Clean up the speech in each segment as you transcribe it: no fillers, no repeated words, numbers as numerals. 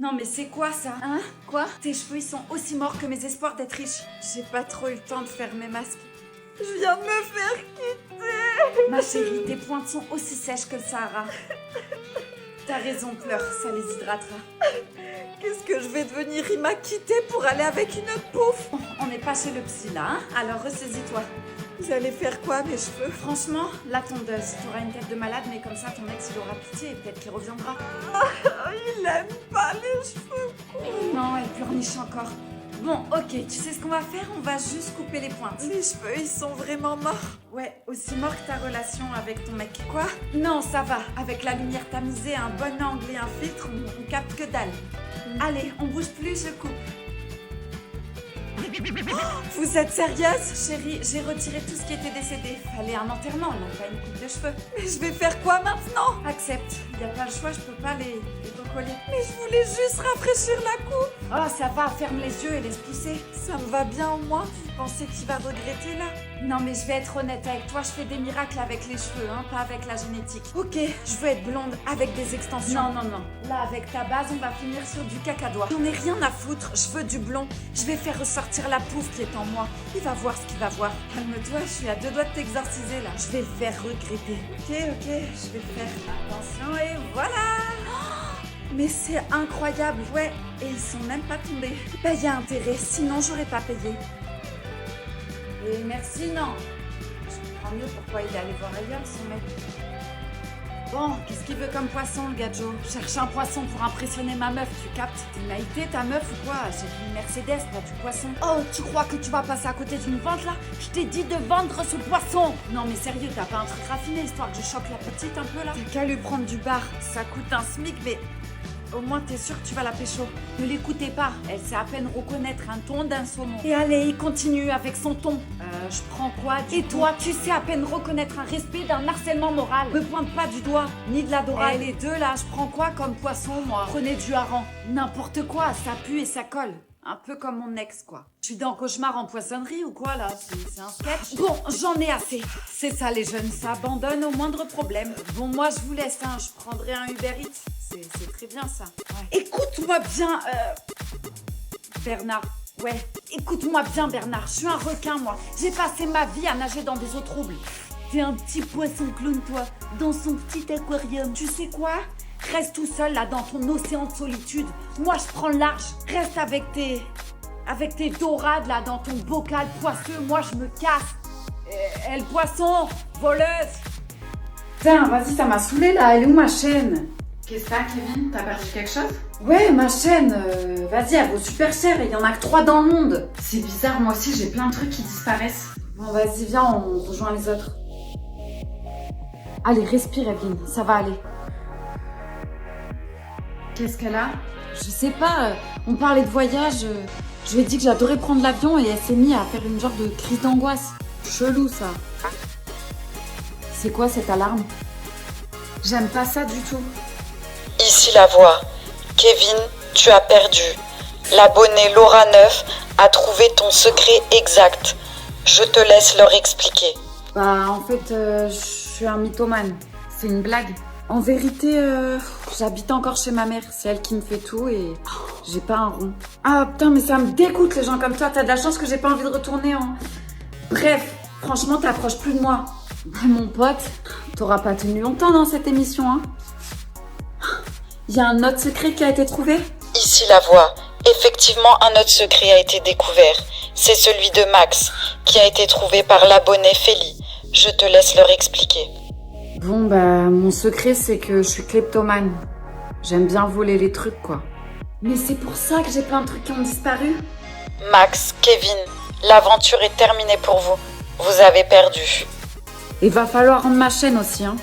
Non mais c'est quoi ça? Hein? Quoi? Tes cheveux ils sont aussi morts que mes espoirs d'être riche. J'ai pas trop eu le temps de faire mes masques. Je viens de me faire quitter. Ma chérie, tes pointes sont aussi sèches que le Sahara. T'as raison, pleure, ça les hydratera. Qu'est-ce que je vais devenir? Il m'a quitté pour aller avec une autre pouffe. On n'est pas chez le psy là, hein? Alors ressaisis-toi. Vous allez faire quoi, mes cheveux? Franchement, la tondeuse. T'auras une tête de malade, mais comme ça ton ex il aura pitié et peut-être qu'il reviendra. Il aime pas les cheveux courts. Non, elle pleurniche encore. Bon, ok, tu sais ce qu'on va faire? On va juste couper les pointes. Les cheveux, ils sont vraiment morts. Ouais, aussi mort que ta relation avec ton mec. Quoi? Non, ça va. Avec la lumière tamisée, un bon angle et un filtre, on capte que dalle. Allez, on bouge plus, je coupe. Vous êtes sérieuse? Chérie, j'ai retiré tout ce qui était décédé. Fallait un enterrement, non pas une coupe de cheveux. Mais je vais faire quoi maintenant? Accepte, y a pas le choix, je peux pas les recoller. Mais je voulais juste rafraîchir la coupe. Oh, ça va, ferme les yeux et laisse pousser. Ça me va bien au moins. Vous pensez qu'il va regretter là? Non mais je vais être honnête avec toi, je fais des miracles avec les cheveux, hein, pas avec la génétique. Ok, je veux être blonde avec des extensions. Non, non, non. Là, avec ta base, on va finir sur du cacadois. J'en ai rien à foutre, je veux du blond. Je vais faire ressortir la pouffe qui est en moi. Il va voir ce qu'il va voir. Calme-toi, je suis à 2 doigts de t'exorciser là. Je vais le faire regretter. Ok, je vais le faire. Attention et voilà. Mais c'est incroyable. Ouais, et ils sont même pas tombés. Bah y a intérêt, sinon j'aurais pas payé. Et merci, non. Je comprends mieux pourquoi il est allé voir ailleurs, son mec. Bon, qu'est-ce qu'il veut comme poisson, le gadjo? Cherche un poisson pour impressionner ma meuf, tu captes? T'es Maïté, ta meuf ou quoi? J'ai vu une Mercedes, pas du poisson. Oh, tu crois que tu vas passer à côté d'une vente, là? Je t'ai dit de vendre ce poisson! Non, mais sérieux, t'as pas un truc raffiné, histoire que je choque la petite un peu, là? T'as qu'à lui prendre du bar. Ça coûte un SMIC, mais au moins t'es sûr que tu vas la pécho. Ne l'écoutez pas, elle sait à peine reconnaître un ton d'un saumon. Et allez, il continue avec son ton. Je prends quoi Et toi, tu sais à peine reconnaître un respect d'un harcèlement moral. Me pointe pas du doigt, ni de la dorade. Les deux là, je prends quoi comme poisson, moi? Prenez du hareng. N'importe quoi, ça pue et ça colle. Un peu comme mon ex, quoi. Je suis dans cauchemar en poissonnerie ou quoi, là? C'est un sketch? Bon, j'en ai assez. C'est ça, les jeunes, ça abandonne au moindre problème. Bon, moi, je vous laisse, hein. Je prendrai un Uber Eats. C'est très bien, ça. Ouais. Écoute-moi bien, Bernard. Ouais, écoute-moi bien, Bernard. Je suis un requin, moi. J'ai passé ma vie à nager dans des eaux troubles. T'es un petit poisson clown, toi, dans son petit aquarium. Tu sais quoi? Reste tout seul, là, dans ton océan de solitude. Moi, je prends le large. Reste avec tes dorades, là, dans ton bocal poisseux. Moi, je me casse. Elle, poisson, voleuse. Putain, vas-y, ça m'a saoulée, là. Elle est où, ma chaîne? Qu'est-ce que t'as, Kevin? T'as perdu quelque chose? Ouais, ma chaîne, vas-y, elle vaut super cher et il y en a que 3 dans le monde. C'est bizarre, moi aussi j'ai plein de trucs qui disparaissent. Bon, vas-y, viens, on rejoint les autres. Allez, respire, Evelyne, ça va aller. Qu'est-ce qu'elle a? Je sais pas, on parlait de voyage, je lui ai dit que j'adorais prendre l'avion et elle s'est mise à faire une genre de crise d'angoisse. Chelou, ça. C'est quoi cette alarme? J'aime pas ça du tout. Ici la voix. Kevin, tu as perdu. L'abonnée Laura 9 a trouvé ton secret exact. Je te laisse leur expliquer. Bah, en fait, je suis un mythomane. C'est une blague. En vérité, j'habite encore chez ma mère. C'est elle qui me fait tout et j'ai pas un rond. Ah putain, mais ça me dégoûte les gens comme toi. T'as de la chance que j'ai pas envie de retourner en... Bref, franchement, t'approches plus de moi. Mon pote, t'auras pas tenu longtemps dans cette émission, hein. Il y a un autre secret qui a été trouvé? Ici la voix. Effectivement, un autre secret a été découvert. C'est celui de Max, qui a été trouvé par l'abonné Félie. Je te laisse leur expliquer. Bon, bah, mon secret, c'est que je suis kleptomane. J'aime bien voler les trucs, quoi. Mais c'est pour ça que j'ai plein de trucs qui ont disparu. Max, Kevin, l'aventure est terminée pour vous. Vous avez perdu. Il va falloir rendre ma chaîne aussi, hein.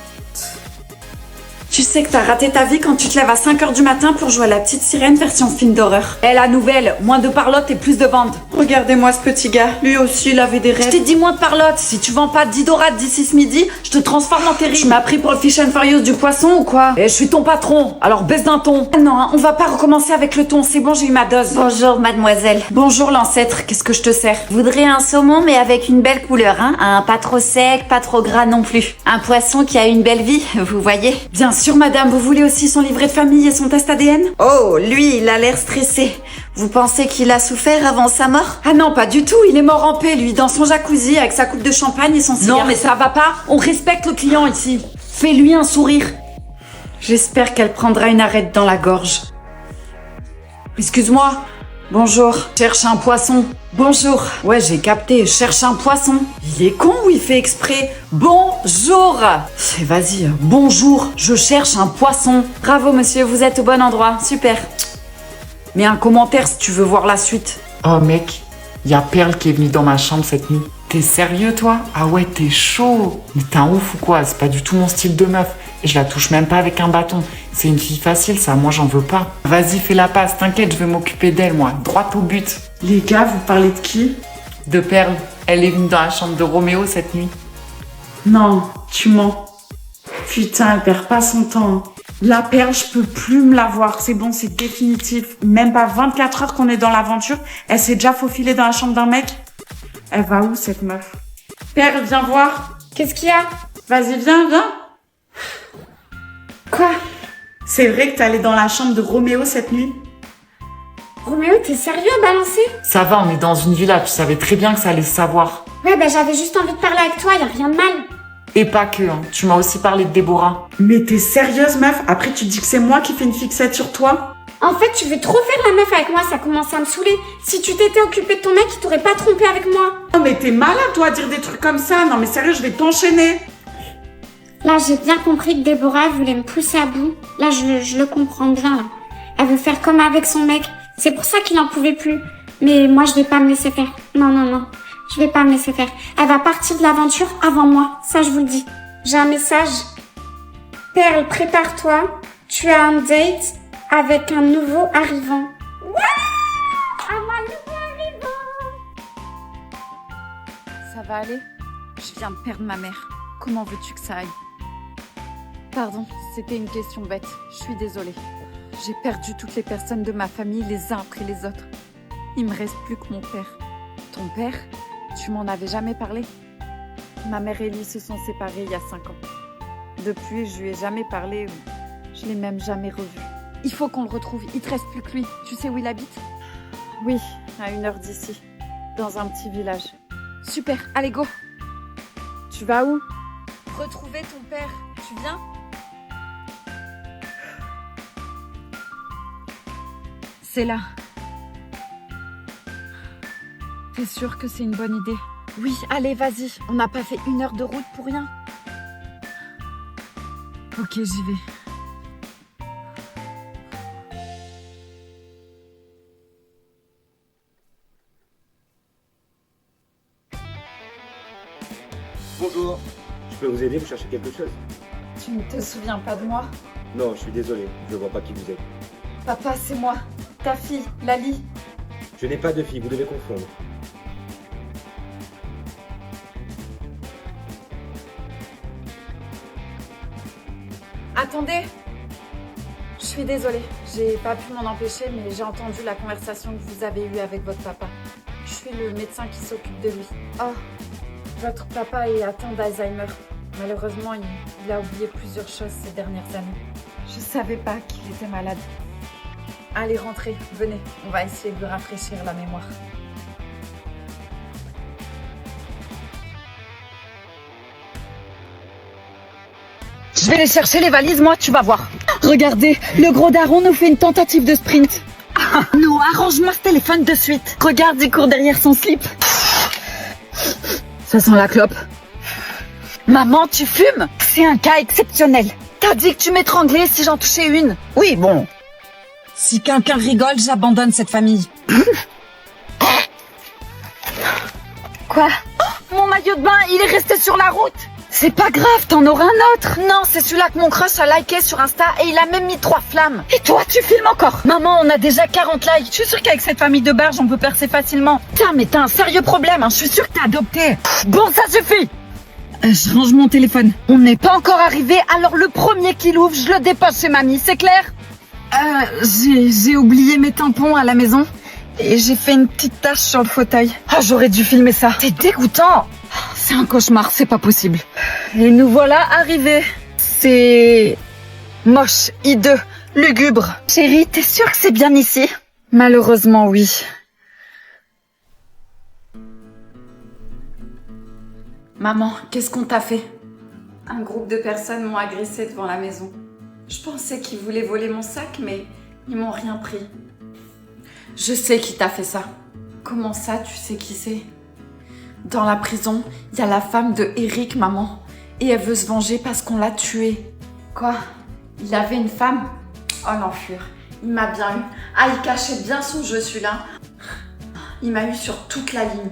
Tu sais que t'as raté ta vie quand tu te lèves à 5h du matin pour jouer à la petite sirène version film d'horreur. Eh, la nouvelle, moins de parlotte et plus de ventes. Regardez-moi ce petit gars, lui aussi il avait des Je rêves. t'ai dit moins de parlotte. Si tu vends pas 10 dorades d'ici ce midi, je te transforme en terrible. Tu m'as pris pour le Fish and Furious du poisson ou quoi? Et je suis ton patron, alors baisse d'un ton. Ah non, hein, on va pas recommencer avec le ton, c'est bon, j'ai eu ma dose. Bonjour mademoiselle. Bonjour l'ancêtre, qu'est-ce que je te sers? Je voudrais un saumon mais avec une belle couleur, hein. Un pas trop sec, pas trop gras non plus. Un poisson qui a une belle vie, vous voyez. Bien sûr. sûr, madame, vous voulez aussi son livret de famille et son test ADN? Oh, lui, il a l'air stressé. Vous pensez qu'il a souffert avant sa mort? Ah non, pas du tout. Il est mort en paix, lui, dans son jacuzzi, avec sa coupe de champagne et son cigare. Non, mais ça va pas. On respecte le client ici. Fais-lui un sourire. J'espère qu'elle prendra une arête dans la gorge. Excuse-moi. Bonjour. Cherche un poisson. Bonjour. Ouais, j'ai capté. Cherche un poisson. Il est con ou il fait exprès? Bonjour. Vas-y. Bonjour, je cherche un poisson. Bravo, monsieur. Vous êtes au bon endroit. Super. Mets un commentaire si tu veux voir la suite. Oh mec, y a Perle qui est venue dans ma chambre cette nuit. T'es sérieux toi? Ah ouais, t'es chaud. Mais t'es un ouf ou quoi? C'est pas du tout mon style de meuf. Et je la touche même pas avec un bâton. C'est une fille facile ça, moi j'en veux pas. Vas-y, fais la passe, t'inquiète, je vais m'occuper d'elle moi. Droit au but. Les gars, vous parlez de qui? De Perle. Elle est venue dans la chambre de Roméo cette nuit. Non, tu mens. Putain, elle perd pas son temps. La Perle, je peux plus me la voir. C'est bon, c'est définitif. Même pas 24 heures qu'on est dans l'aventure. Elle s'est déjà faufilée dans la chambre d'un mec. Elle va où, cette meuf? Perle, viens voir. Qu'est-ce qu'il y a? Vas-y, viens. Quoi? C'est vrai que t'es allée dans la chambre de Roméo cette nuit? Roméo, t'es sérieux à balancer? Ça va, on est dans une villa, tu savais très bien que ça allait se savoir. Ouais, j'avais juste envie de parler avec toi, y a rien de mal. Et pas que, hein. Tu m'as aussi parlé de Déborah. Mais t'es sérieuse, meuf? Après, tu dis que c'est moi qui fais une fixette sur toi? En fait, tu veux trop faire la meuf avec moi, ça commence à me saouler. Si tu t'étais occupée de ton mec, il t'aurait pas trompé avec moi. Non, mais t'es malade, toi, à dire des trucs comme ça. Non, mais sérieux, je vais t'enchaîner. Là, j'ai bien compris que Déborah voulait me pousser à bout. Là, je le comprends bien, là. Elle veut faire comme avec son mec. C'est pour ça qu'il en pouvait plus. Mais moi, je vais pas me laisser faire. Non. Je vais pas me laisser faire. Elle va partir de l'aventure avant moi. Ça, je vous le dis. J'ai un message. Perle, prépare-toi. Tu as un date avec un nouveau arrivant. Un nouveau arrivant. Ça va aller? Je viens de perdre ma mère. Comment veux-tu que ça aille? Pardon, c'était une question bête. Je suis désolée. J'ai perdu toutes les personnes de ma famille les uns après les autres. Il me reste plus que mon père. Ton père? Tu m'en avais jamais parlé? Ma mère et lui se sont séparés il y a 5 ans. Depuis, je lui ai jamais parlé ou je l'ai même jamais revu. Il faut qu'on le retrouve. Il te reste plus que lui. Tu sais où il habite? Oui, à 1 heure d'ici. Dans un petit village. Super, allez go! Tu vas où? Retrouver ton père. Tu viens? C'est là. T'es sûre que c'est une bonne idée? Oui, allez, vas-y. On n'a pas fait 1 heure de route pour rien. Ok, j'y vais. Bonjour, je peux vous aider, vous cherchez quelque chose? Tu ne te souviens pas de moi? Non, je suis désolé, je ne vois pas qui vous êtes. Papa, c'est moi. Ta fille, Lali. Je n'ai pas de fille, vous devez confondre. Attendez. Je suis désolée. J'ai pas pu m'en empêcher, mais j'ai entendu la conversation que vous avez eue avec votre papa. Je suis le médecin qui s'occupe de lui. Oh, votre papa est atteint d'Alzheimer. Malheureusement, il a oublié plusieurs choses ces dernières années. Je savais pas qu'il était malade. Allez, rentrez, venez. On va essayer de lui rafraîchir la mémoire. Je vais les chercher les valises, moi, tu vas voir. Regardez, le gros daron nous fait une tentative de sprint. Ah, non, arrange-moi ce téléphone de suite. Regarde, il court derrière son slip. Ça sent la clope. Maman, tu fumes? C'est un cas exceptionnel. T'as dit que tu m'étranglais si j'en touchais une. Oui, bon. Si quelqu'un rigole, j'abandonne cette famille. Quoi? Oh, mon maillot de bain, il est resté sur la route. C'est pas grave, t'en auras un autre. Non, c'est celui-là que mon crush a liké sur Insta et il a même mis 3 flammes. Et toi, tu filmes encore? Maman, on a déjà 40 likes. Je suis sûre qu'avec cette famille de barges, on peut percer facilement. Putain, mais t'as un sérieux problème, hein. Je suis sûre que t'es adopté. Bon, ça suffit. Je range mon téléphone. On n'est pas encore arrivé, alors le premier qui l'ouvre, je le dépose chez mamie, c'est clair? J'ai oublié mes tampons à la maison. Et j'ai fait une petite tache sur le fauteuil. Ah, j'aurais dû filmer ça. C'est dégoûtant. C'est un cauchemar, c'est pas possible. Et nous voilà arrivés. C'est Moche, hideux, lugubre. Chérie, t'es sûre que c'est bien ici? Malheureusement, oui. Maman, qu'est-ce qu'on t'a fait? Un groupe de personnes m'ont agressée devant la maison. Je pensais qu'ils voulaient voler mon sac, mais ils m'ont rien pris. Je sais qui t'a fait ça. Comment ça, tu sais qui c'est? Dans la prison, il y a la femme de Eric, maman. Et elle veut se venger parce qu'on l'a tué. Quoi? Il avait une femme? Oh l'enflure, il m'a bien eu. Ah, il cachait bien son jeu celui-là. Il m'a eu sur toute la ligne.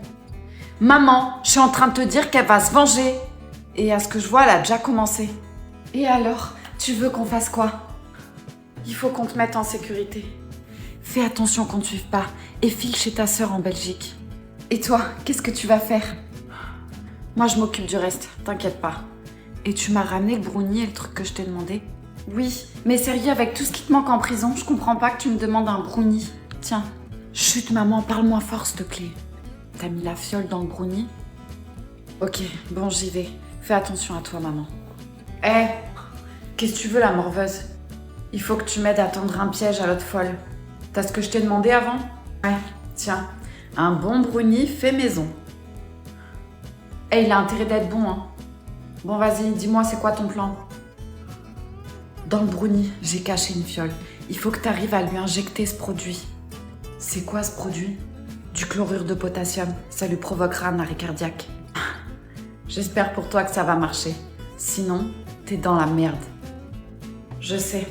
Maman, je suis en train de te dire qu'elle va se venger. Et à ce que je vois, elle a déjà commencé. Et alors, tu veux qu'on fasse quoi? Il faut qu'on te mette en sécurité. Fais attention qu'on ne te suive pas et file chez ta sœur en Belgique. Et toi, qu'est-ce que tu vas faire? Moi, je m'occupe du reste, t'inquiète pas. Et tu m'as ramené le brownie et le truc que je t'ai demandé? Oui, mais sérieux, avec tout ce qui te manque en prison, je comprends pas que tu me demandes un brownie. Tiens, chut maman, parle-moi fort s'il te plaît. T'as mis la fiole dans le brownie? Ok, bon j'y vais. Fais attention à toi maman. Eh, qu'est-ce que tu veux la morveuse? Il faut que tu m'aides à tendre un piège à l'autre folle. T'as ce que je t'ai demandé avant? Ouais, tiens, un bon brownie fait maison. Eh, il a intérêt d'être bon, hein. Bon vas-y, dis-moi c'est quoi ton plan? Dans le brownie, j'ai caché une fiole. Il faut que tu arrives à lui injecter ce produit. C'est quoi ce produit? Du chlorure de potassium. Ça lui provoquera un arrêt cardiaque. J'espère pour toi que ça va marcher. Sinon, t'es dans la merde. Je sais,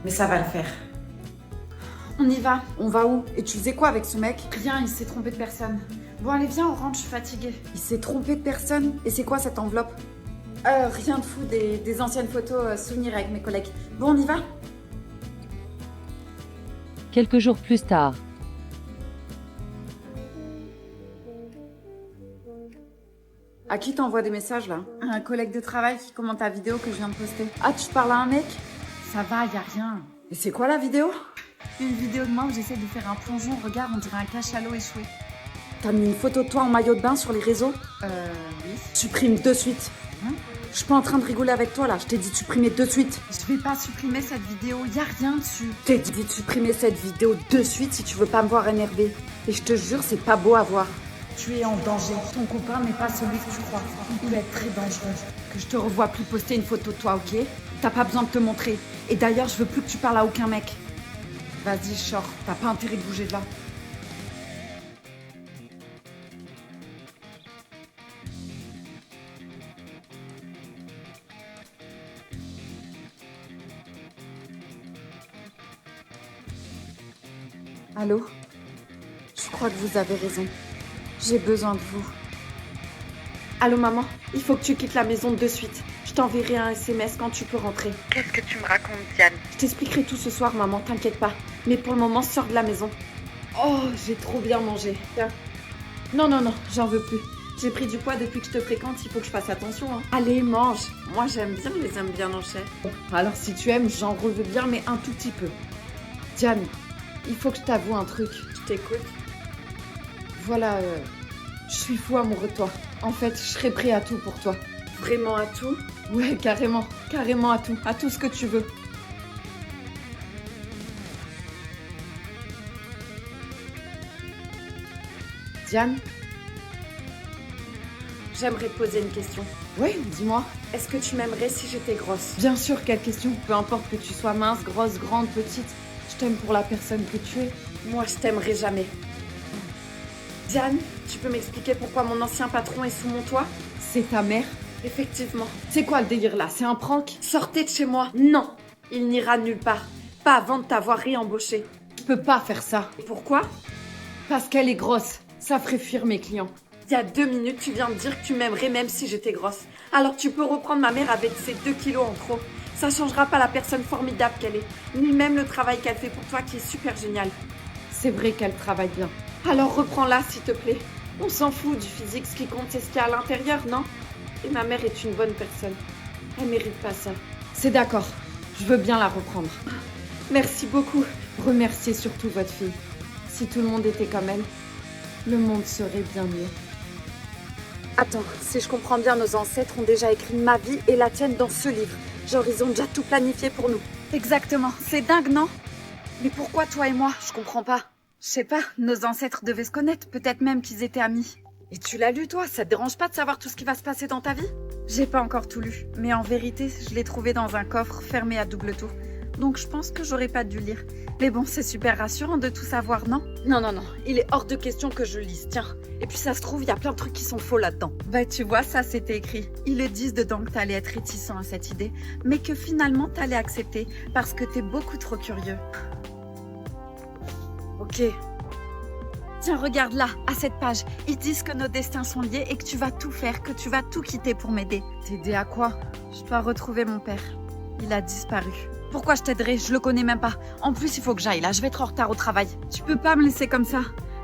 mais ça va le faire. On y va. On va où? Et tu faisais quoi avec ce mec? Rien, il s'est trompé de personne. Bon allez viens, on rentre, je suis fatiguée. Il s'est trompé de personne? Et c'est quoi cette enveloppe? Rien de fou, des anciennes photos souvenirs avec mes collègues. Bon, on y va? Quelques jours plus tard. À qui t'envoies des messages là? Un collègue de travail qui commente ta vidéo que je viens de poster. Ah, tu parles à un mec? Ça va, y a rien. Et c'est quoi la vidéo? Une vidéo de moi où j'essaie de faire un plongeon. Regarde, on dirait un cachalot échoué. T'as mis une photo de toi en maillot de bain sur les réseaux? Oui. Supprime de suite. Hein? Je suis pas en train de rigoler avec toi là, je t'ai dit de supprimer de suite. Je vais pas supprimer cette vidéo, y a rien dessus. Je t'ai dit de supprimer cette vidéo de suite si tu veux pas me voir énervée. Et je te jure, c'est pas beau à voir. Tu es en danger. Ton copain n'est pas celui que tu crois. Il va être très dangereux. Que je te revoie plus poster une photo de toi, ok? T'as pas besoin de te montrer. Et d'ailleurs, je veux plus que tu parles à aucun mec. Vas-y, sors. T'as pas intérêt de bouger de là. Allô? Je crois que vous avez raison. J'ai besoin de vous. Allô maman, il faut que tu quittes la maison de suite. Je t'enverrai un SMS quand tu peux rentrer. Qu'est-ce que tu me racontes, Diane? Je t'expliquerai tout ce soir maman, t'inquiète pas. Mais pour le moment, sors de la maison. Oh, j'ai trop bien mangé. Tiens. Non, j'en veux plus. J'ai pris du poids depuis que je te fréquente, il faut que je fasse attention. Hein. Allez, mange. Moi j'aime bien les hommes bien en chair. Alors si tu aimes, j'en reveux bien, mais un tout petit peu. Diane, il faut que je t'avoue un truc. Je t'écoute. Voilà, je suis fou amoureux de toi. En fait, je serais prêt à tout pour toi. Vraiment à tout? Ouais, carrément à tout ce que tu veux. Diane? J'aimerais te poser une question. Oui, dis-moi. Est-ce que tu m'aimerais si j'étais grosse? Bien sûr, quelle question? Peu importe que tu sois mince, grosse, grande, petite. Je t'aime pour la personne que tu es. Moi, je t'aimerai jamais. Diane, tu peux m'expliquer pourquoi mon ancien patron est sous mon toit? C'est ta mère? Effectivement. C'est quoi le délire là? C'est un prank? Sortez de chez moi. Non, il n'ira nulle part. Pas avant de t'avoir réembauché. Je peux pas faire ça. Pourquoi? Parce qu'elle est grosse. Ça ferait fuir mes clients. Il y a 2 minutes, tu viens de dire que tu m'aimerais même si j'étais grosse. Alors tu peux reprendre ma mère avec ses 2 kilos en trop. Ça changera pas la personne formidable qu'elle est, ni même le travail qu'elle fait pour toi qui est super génial. C'est vrai qu'elle travaille bien. Alors reprends-la s'il te plaît. On s'en fout du physique, ce qui compte c'est ce qu'il y a à l'intérieur, non? Et ma mère est une bonne personne. Elle mérite pas ça. C'est d'accord, je veux bien la reprendre. Merci beaucoup. Remerciez surtout votre fille. Si tout le monde était comme elle, le monde serait bien mieux. Attends, si je comprends bien, nos ancêtres ont déjà écrit ma vie et la tienne dans ce livre. Genre, ils ont déjà tout planifié pour nous. Exactement. C'est dingue, non? Mais pourquoi toi et moi? Je comprends pas. Je sais pas, nos ancêtres devaient se connaître, peut-être même qu'ils étaient amis. Et tu l'as lu, toi? Ça te dérange pas de savoir tout ce qui va se passer dans ta vie? J'ai pas encore tout lu, mais en vérité, je l'ai trouvé dans un coffre fermé à double tour. Donc je pense que j'aurais pas dû lire. Mais bon, c'est super rassurant de tout savoir, non? Non, il est hors de question que je lise, tiens. Et puis ça se trouve, il y a plein de trucs qui sont faux là-dedans. Bah tu vois, ça c'était écrit. Ils le disent dedans que t'allais être réticent à cette idée, mais que finalement t'allais accepter parce que t'es beaucoup trop curieux. Ok. Tiens, regarde là, à cette page. Ils disent que nos destins sont liés et que tu vas tout faire, que tu vas tout quitter pour m'aider. T'aider à quoi? Je dois retrouver mon père. Il a disparu. Pourquoi je t'aiderais? Je le connais même pas. En plus, il faut que j'aille là, je vais être en retard au travail. Tu peux pas me laisser comme ça.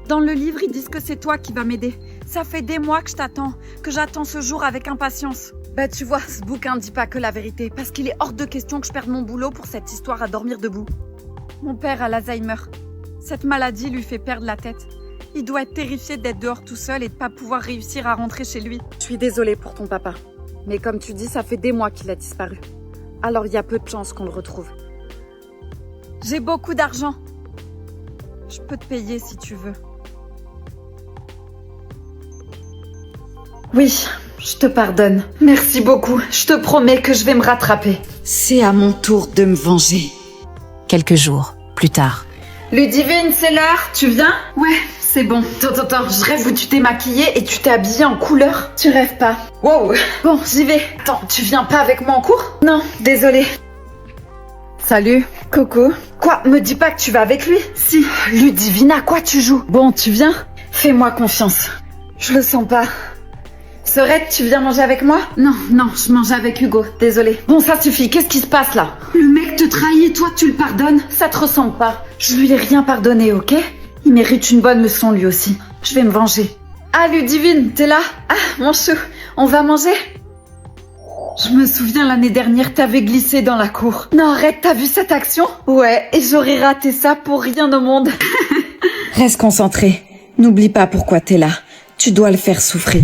Dans le livre, ils disent que c'est toi qui vas m'aider. Ça fait des mois que je t'attends, que j'attends ce jour avec impatience. Bah tu vois, ce bouquin dit pas que la vérité, parce qu'il est hors de question que je perde mon boulot pour cette histoire à dormir debout. Mon père a l'Alzheimer. Cette maladie lui fait perdre la tête. Il doit être terrifié d'être dehors tout seul et de pas pouvoir réussir à rentrer chez lui. Je suis désolée pour ton papa. Mais comme tu dis, ça fait des mois qu'il a disparu. Alors il y a peu de chances qu'on le retrouve. J'ai beaucoup d'argent. Je peux te payer si tu veux. Oui, je te pardonne. Merci beaucoup. Je te promets que je vais me rattraper. C'est à mon tour de me venger. Quelques jours plus tard. Ludivine, c'est l'heure. Tu viens? Ouais, c'est bon. Attends, je rêve où tu t'es maquillée et tu t'es habillée en couleur. Tu rêves pas. Wow. Bon, j'y vais. Attends, tu viens pas avec moi en cours? Non, désolée. Salut. Coco. Quoi? Me dis pas que tu vas avec lui? Si. Ludivine, à quoi tu joues? Bon, tu viens? Fais-moi confiance. Je le sens pas. Sorette, tu viens manger avec moi? Non, je mange avec Hugo, désolée. Bon, ça suffit, qu'est-ce qui se passe là? Le mec te trahit et toi tu le pardonnes? Ça te ressemble pas. Je lui ai rien pardonné, ok? Il mérite une bonne leçon lui aussi. Je vais me venger. Ah, Ludivine, t'es là? Ah, mon chou, on va manger? Je me souviens l'année dernière, t'avais glissé dans la cour. Non, arrête, t'as vu cette action? Ouais, et j'aurais raté ça pour rien au monde. Reste concentré. N'oublie pas pourquoi t'es là. Tu dois le faire souffrir.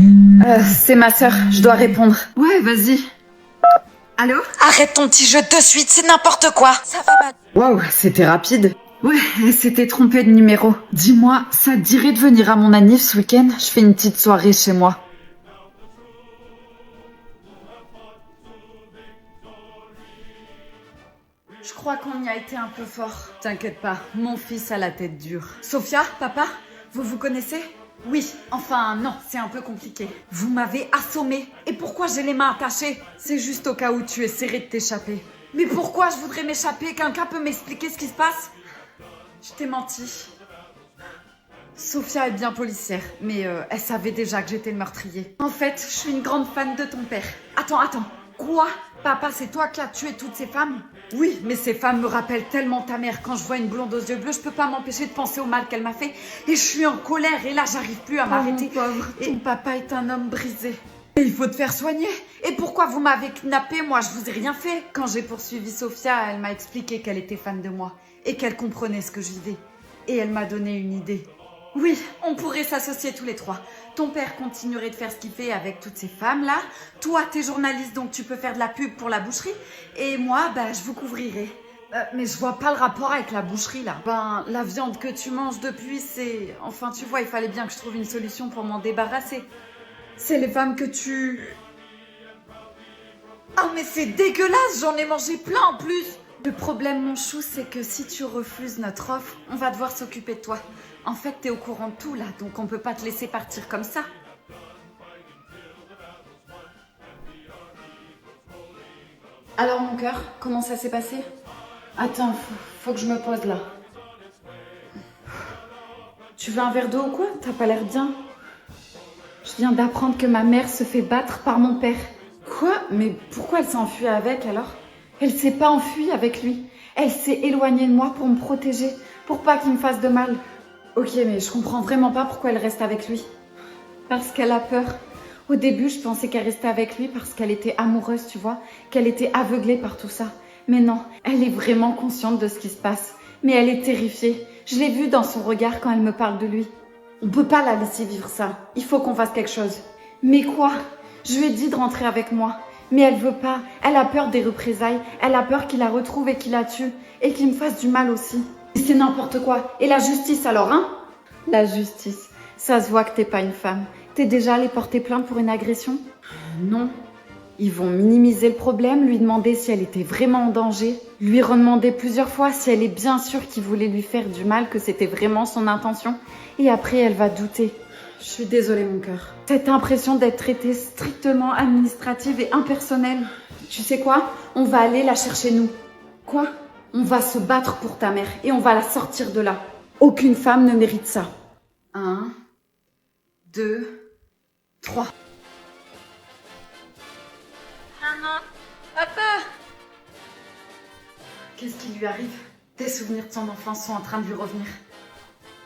C'est ma sœur, je dois répondre. Ouais, vas-y. Allô? Arrête ton petit jeu de suite, c'est n'importe quoi. Ça va pas. Waouh, c'était rapide. Ouais, elle s'était trompée de numéro. Dis-moi, ça te dirait de venir à mon anniv ce week-end? Je fais une petite soirée chez moi. Je crois qu'on y a été un peu fort. T'inquiète pas, mon fils a la tête dure. Sophia, papa, vous vous connaissez? Oui, enfin non, c'est un peu compliqué. Vous m'avez assommé. Et pourquoi j'ai les mains attachées? C'est juste au cas où tu essaierais de t'échapper. Mais pourquoi je voudrais m'échapper? Quelqu'un peut m'expliquer ce qui se passe? Je t'ai menti. Sophia est bien policière, mais elle savait déjà que j'étais le meurtrier. En fait, je suis une grande fan de ton père. Attends. Quoi? Papa, c'est toi qui as tué toutes ces femmes? Oui, mais ces femmes me rappellent tellement ta mère. Quand je vois une blonde aux yeux bleus, je peux pas m'empêcher de penser au mal qu'elle m'a fait. Et je suis en colère, et là, j'arrive plus à m'arrêter. Mon pauvre, ton papa est un homme brisé. Et il faut te faire soigner. Et pourquoi vous m'avez kidnappé? Moi, je vous ai rien fait. Quand j'ai poursuivi Sophia, elle m'a expliqué qu'elle était fan de moi. Et qu'elle comprenait ce que je vivais. Et elle m'a donné une idée. Oui, on pourrait s'associer tous les trois. Ton père continuerait de faire ce qu'il fait avec toutes ces femmes-là. Toi, t'es journaliste, donc tu peux faire de la pub pour la boucherie. Et moi, je vous couvrirai. Mais je vois pas le rapport avec la boucherie, là. La viande que tu manges depuis, c'est... Enfin, tu vois, il fallait bien que je trouve une solution pour m'en débarrasser. C'est les femmes que tu... Ah, mais c'est dégueulasse, j'en ai mangé plein en plus. Le problème, mon chou, c'est que si tu refuses notre offre, on va devoir s'occuper de toi. En fait, t'es au courant de tout, là, donc on peut pas te laisser partir comme ça. Alors, mon cœur, comment ça s'est passé? Attends, faut que je me pose, là. Tu veux un verre d'eau ou quoi? T'as pas l'air bien. Je viens d'apprendre que ma mère se fait battre par mon père. Quoi? Mais pourquoi elle s'enfuit avec, alors? Elle s'est pas enfuie avec lui. Elle s'est éloignée de moi pour me protéger, pour pas qu'il me fasse de mal. Ok, mais je comprends vraiment pas pourquoi elle reste avec lui. Parce qu'elle a peur. Au début, je pensais qu'elle restait avec lui parce qu'elle était amoureuse, tu vois, qu'elle était aveuglée par tout ça. Mais non, elle est vraiment consciente de ce qui se passe. Mais elle est terrifiée. Je l'ai vue dans son regard quand elle me parle de lui. On peut pas la laisser vivre ça. Il faut qu'on fasse quelque chose. Mais quoi? Je lui ai dit de rentrer avec moi. Mais elle veut pas. Elle a peur des représailles. Elle a peur qu'il la retrouve et qu'il la tue. Et qu'il me fasse du mal aussi. C'est n'importe quoi. Et la justice alors, hein? La justice. Ça se voit que t'es pas une femme. T'es déjà allée porter plainte pour une agression? Non. Ils vont minimiser le problème, lui demander si elle était vraiment en danger, lui redemander plusieurs fois si elle est bien sûre qu'il voulait lui faire du mal, que c'était vraiment son intention. Et après, elle va douter. Je suis désolée, mon cœur. Cette impression d'être traitée strictement administrative et impersonnelle. Tu sais quoi? On va aller la chercher, nous. Quoi? On va se battre pour ta mère et on va la sortir de là. Aucune femme ne mérite ça. 1, 2, 3. Maman, papa. Qu'est-ce qui lui arrive? Des souvenirs de son enfance sont en train de lui revenir.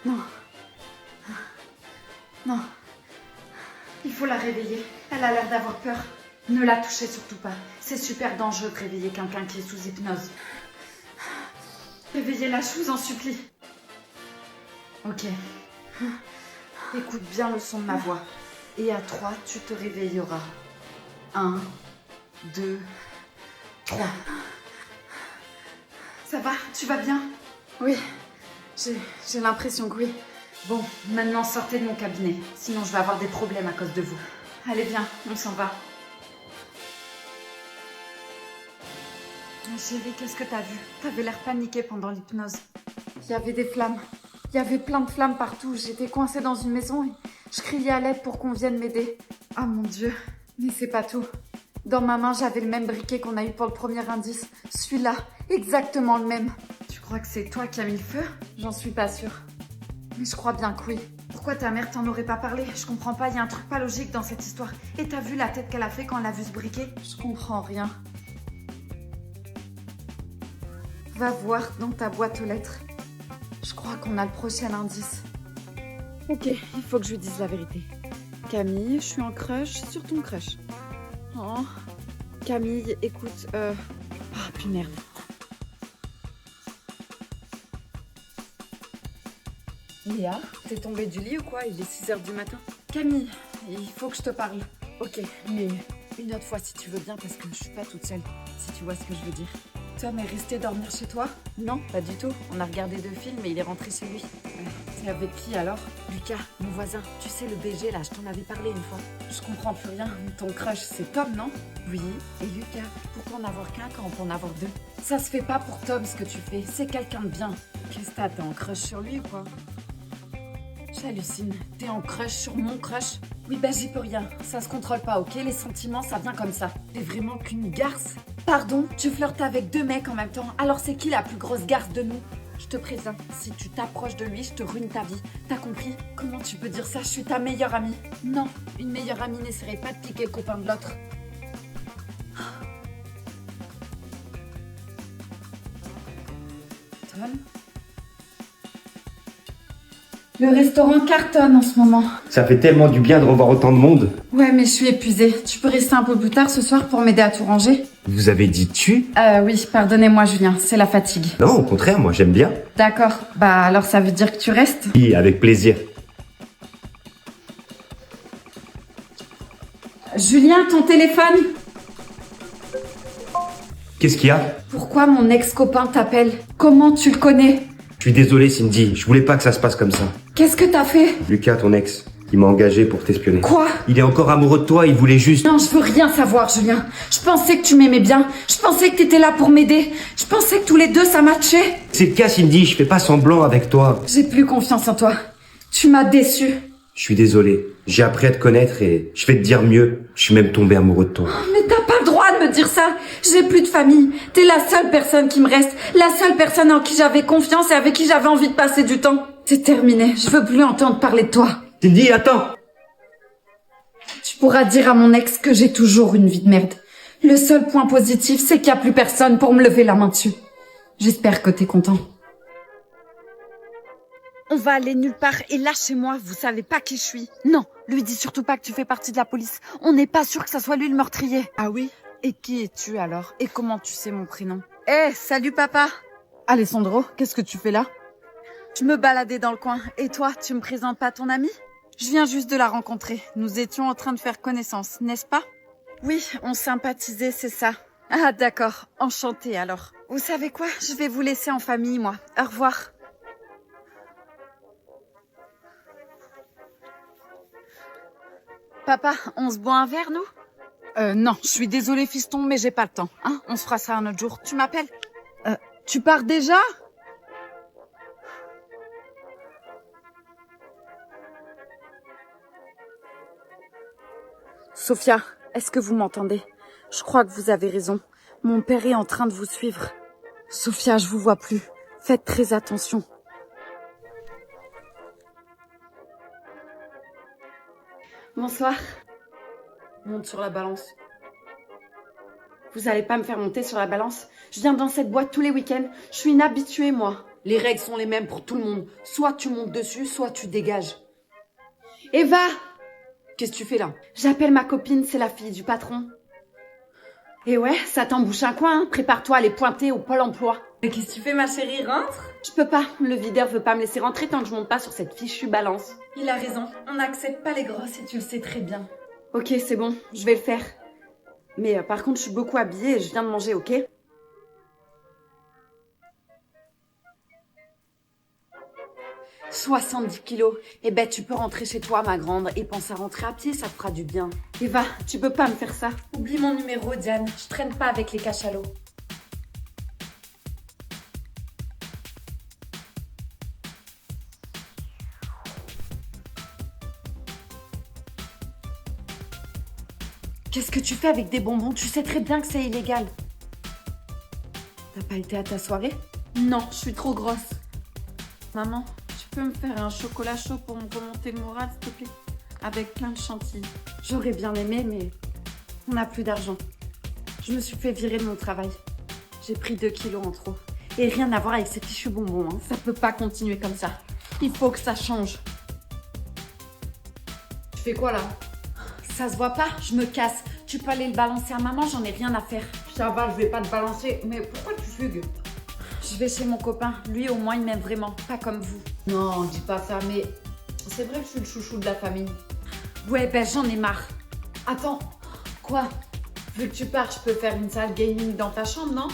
Non. Non. Il faut la réveiller. Elle a l'air d'avoir peur. Ne la touchez surtout pas. C'est super dangereux de réveiller quelqu'un qui est sous hypnose. Réveillez-la, je vous en supplie. Ok. Écoute bien le son de ma voix. Et à 3, tu te réveilleras. 1, 2, 3. Ça va? Tu vas bien? Oui. J'ai l'impression que oui. Bon, maintenant sortez de mon cabinet. Sinon je vais avoir des problèmes à cause de vous. Allez, viens, on s'en va. Chérie, qu'est-ce que t'as vu? T'avais l'air paniquée pendant l'hypnose. Il y avait des flammes. Il y avait plein de flammes partout. J'étais coincée dans une maison et je criais à l'aide pour qu'on vienne m'aider. Ah mon Dieu. Mais c'est pas tout. Dans ma main, j'avais le même briquet qu'on a eu pour le premier indice. Celui-là, exactement le même. Tu crois que c'est toi qui as mis le feu? J'en suis pas sûre. Mais je crois bien que oui. Pourquoi ta mère t'en aurait pas parlé? Je comprends pas, il y a un truc pas logique dans cette histoire. Et t'as vu la tête qu'elle a fait quand elle a vu ce briquet? Je comprends rien. Va voir dans ta boîte aux lettres. Je crois qu'on a le prochain indice. Ok, il faut que je lui dise la vérité. Camille, je suis en crush sur ton crush. Oh. Camille, écoute, Ah, puis merde. Léa, t'es tombée du lit ou quoi? Il est 6h du matin. Camille, il faut que je te parle. Ok, mais une autre fois si tu veux bien, parce que je suis pas toute seule, si tu vois ce que je veux dire. Tom est resté dormir chez toi? Non, pas du tout. On a regardé 2 films et il est rentré chez lui. C'est avec qui alors? Lucas, mon voisin. Tu sais, le BG là, je t'en avais parlé une fois. Je comprends plus rien. Ton crush, c'est Tom, non? Oui, et Lucas. Pourquoi en avoir qu'un quand on peut en avoir 2? Ça se fait pas pour Tom ce que tu fais. C'est quelqu'un de bien. Qu'est-ce que t'es en crush sur lui ou quoi? J'hallucine. T'es en crush sur mon crush? Oui, bah j'y peux rien. Ça se contrôle pas, ok? Les sentiments, ça vient comme ça. T'es vraiment qu'une garce? Pardon, tu flirtes avec 2 mecs en même temps. Alors c'est qui la plus grosse garce de nous? Je te préviens, si tu t'approches de lui, je te ruine ta vie. T'as compris? Comment tu peux dire ça? Je suis ta meilleure amie. Non, une meilleure amie n'essaierait pas de piquer le copain de l'autre. Tom? Le restaurant cartonne en ce moment. Ça fait tellement du bien de revoir autant de monde. Ouais, mais je suis épuisée. Tu peux rester un peu plus tard ce soir pour m'aider à tout ranger? Vous avez dit tu? Oui, pardonnez-moi Julien, c'est la fatigue. Non, au contraire, moi j'aime bien. D'accord, bah alors ça veut dire que tu restes? Oui, avec plaisir. Julien, ton téléphone? Qu'est-ce qu'il y a? Pourquoi mon ex-copain t'appelle? Comment tu le connais? Je suis désolé Cindy, je voulais pas que ça se passe comme ça. Qu'est-ce que t'as fait? Lucas, ton ex, il m'a engagé pour t'espionner. Quoi? Il est encore amoureux de toi, il voulait juste... Non, je veux rien savoir, Julien. Je pensais que tu m'aimais bien. Je pensais que t'étais là pour m'aider. Je pensais que tous les deux ça matchait. C'est le cas Cindy, je fais pas semblant avec toi. J'ai plus confiance en toi. Tu m'as déçu. Je suis désolé, j'ai appris à te connaître et je vais te dire mieux, je suis même tombé amoureux de toi. Mais t'as pas le droit de me dire ça. J'ai plus de famille. T'es la seule personne qui me reste. La seule personne en qui j'avais confiance et avec qui j'avais envie de passer du temps. C'est terminé. Je veux plus entendre parler de toi. Cindy, attends! Tu pourras dire à mon ex que j'ai toujours une vie de merde. Le seul point positif, c'est qu'il y a plus personne pour me lever la main dessus. J'espère que t'es content. On va aller nulle part et lâchez-moi, vous savez pas qui je suis. Non, lui dis surtout pas que tu fais partie de la police. On n'est pas sûr que ça soit lui le meurtrier. Ah oui? Et qui es-tu alors? Et comment tu sais mon prénom? Salut papa! Alessandro, qu'est-ce que tu fais là? Je me baladais dans le coin. Et toi, tu me présentes pas ton amie? Je viens juste de la rencontrer. Nous étions en train de faire connaissance, n'est-ce pas? Oui, on sympathisait, c'est ça. Ah d'accord, enchantée alors. Vous savez quoi? Je vais vous laisser en famille, moi. Au revoir. Papa, on se boit un verre, nous? Non, je suis désolée, fiston, mais j'ai pas le temps. Hein, on se fera ça un autre jour. Tu m'appelles? Tu pars déjà? Sophia, est-ce que vous m'entendez? Je crois que vous avez raison. Mon père est en train de vous suivre. Sophia, je vous vois plus. Faites très attention. Bonsoir. Monte sur la balance. Vous allez pas me faire monter sur la balance? Je viens dans cette boîte tous les week-ends. Je suis une habituée, moi. Les règles sont les mêmes pour tout le monde. Soit tu montes dessus, soit tu dégages. Eva! Qu'est-ce que tu fais là? J'appelle ma copine, c'est la fille du patron. Et ouais, ça t'embouche un coin, hein. Prépare-toi à aller pointer au Pôle emploi. Mais qu'est-ce que tu fais, ma chérie? Rentre! Je peux pas, le videur veut pas me laisser rentrer tant que je monte pas sur cette fichue balance. Il a raison, on n'accepte pas les grosses et tu le sais très bien. Ok, c'est bon, je vais le faire. Mais par contre, je suis beaucoup habillée et je viens de manger, ok? « 70 kilos. Eh ben, tu peux rentrer chez toi, ma grande, et pense à rentrer à pied, ça te fera du bien. Eva, tu peux pas me faire ça. Oublie mon numéro, Diane. Je traîne pas avec les cachalots. Qu'est-ce que tu fais avec des bonbons? Tu sais très bien que c'est illégal. T'as pas été à ta soirée? Non, je suis trop grosse. Maman, tu peux me faire un chocolat chaud pour me remonter le moral, s'il te plaît? Avec plein de chantilly. J'aurais bien aimé, mais on n'a plus d'argent. Je me suis fait virer de mon travail. J'ai pris 2 kilos en trop. Et rien à voir avec ces fichus bonbons, hein. Ça peut pas continuer comme ça. Il faut que ça change. Tu fais quoi là? Ça se voit pas, je me casse. Tu peux aller le balancer à maman, j'en ai rien à faire. Ça va, je vais pas te balancer. Mais pourquoi tu fugues? Je vais chez mon copain. Lui, au moins, il m'aime vraiment. Pas comme vous. Non, dis pas ça, mais c'est vrai que je suis le chouchou de la famille. Ouais, ben j'en ai marre. Attends, quoi? Vu que tu pars, je peux faire une salle gaming dans ta chambre, non?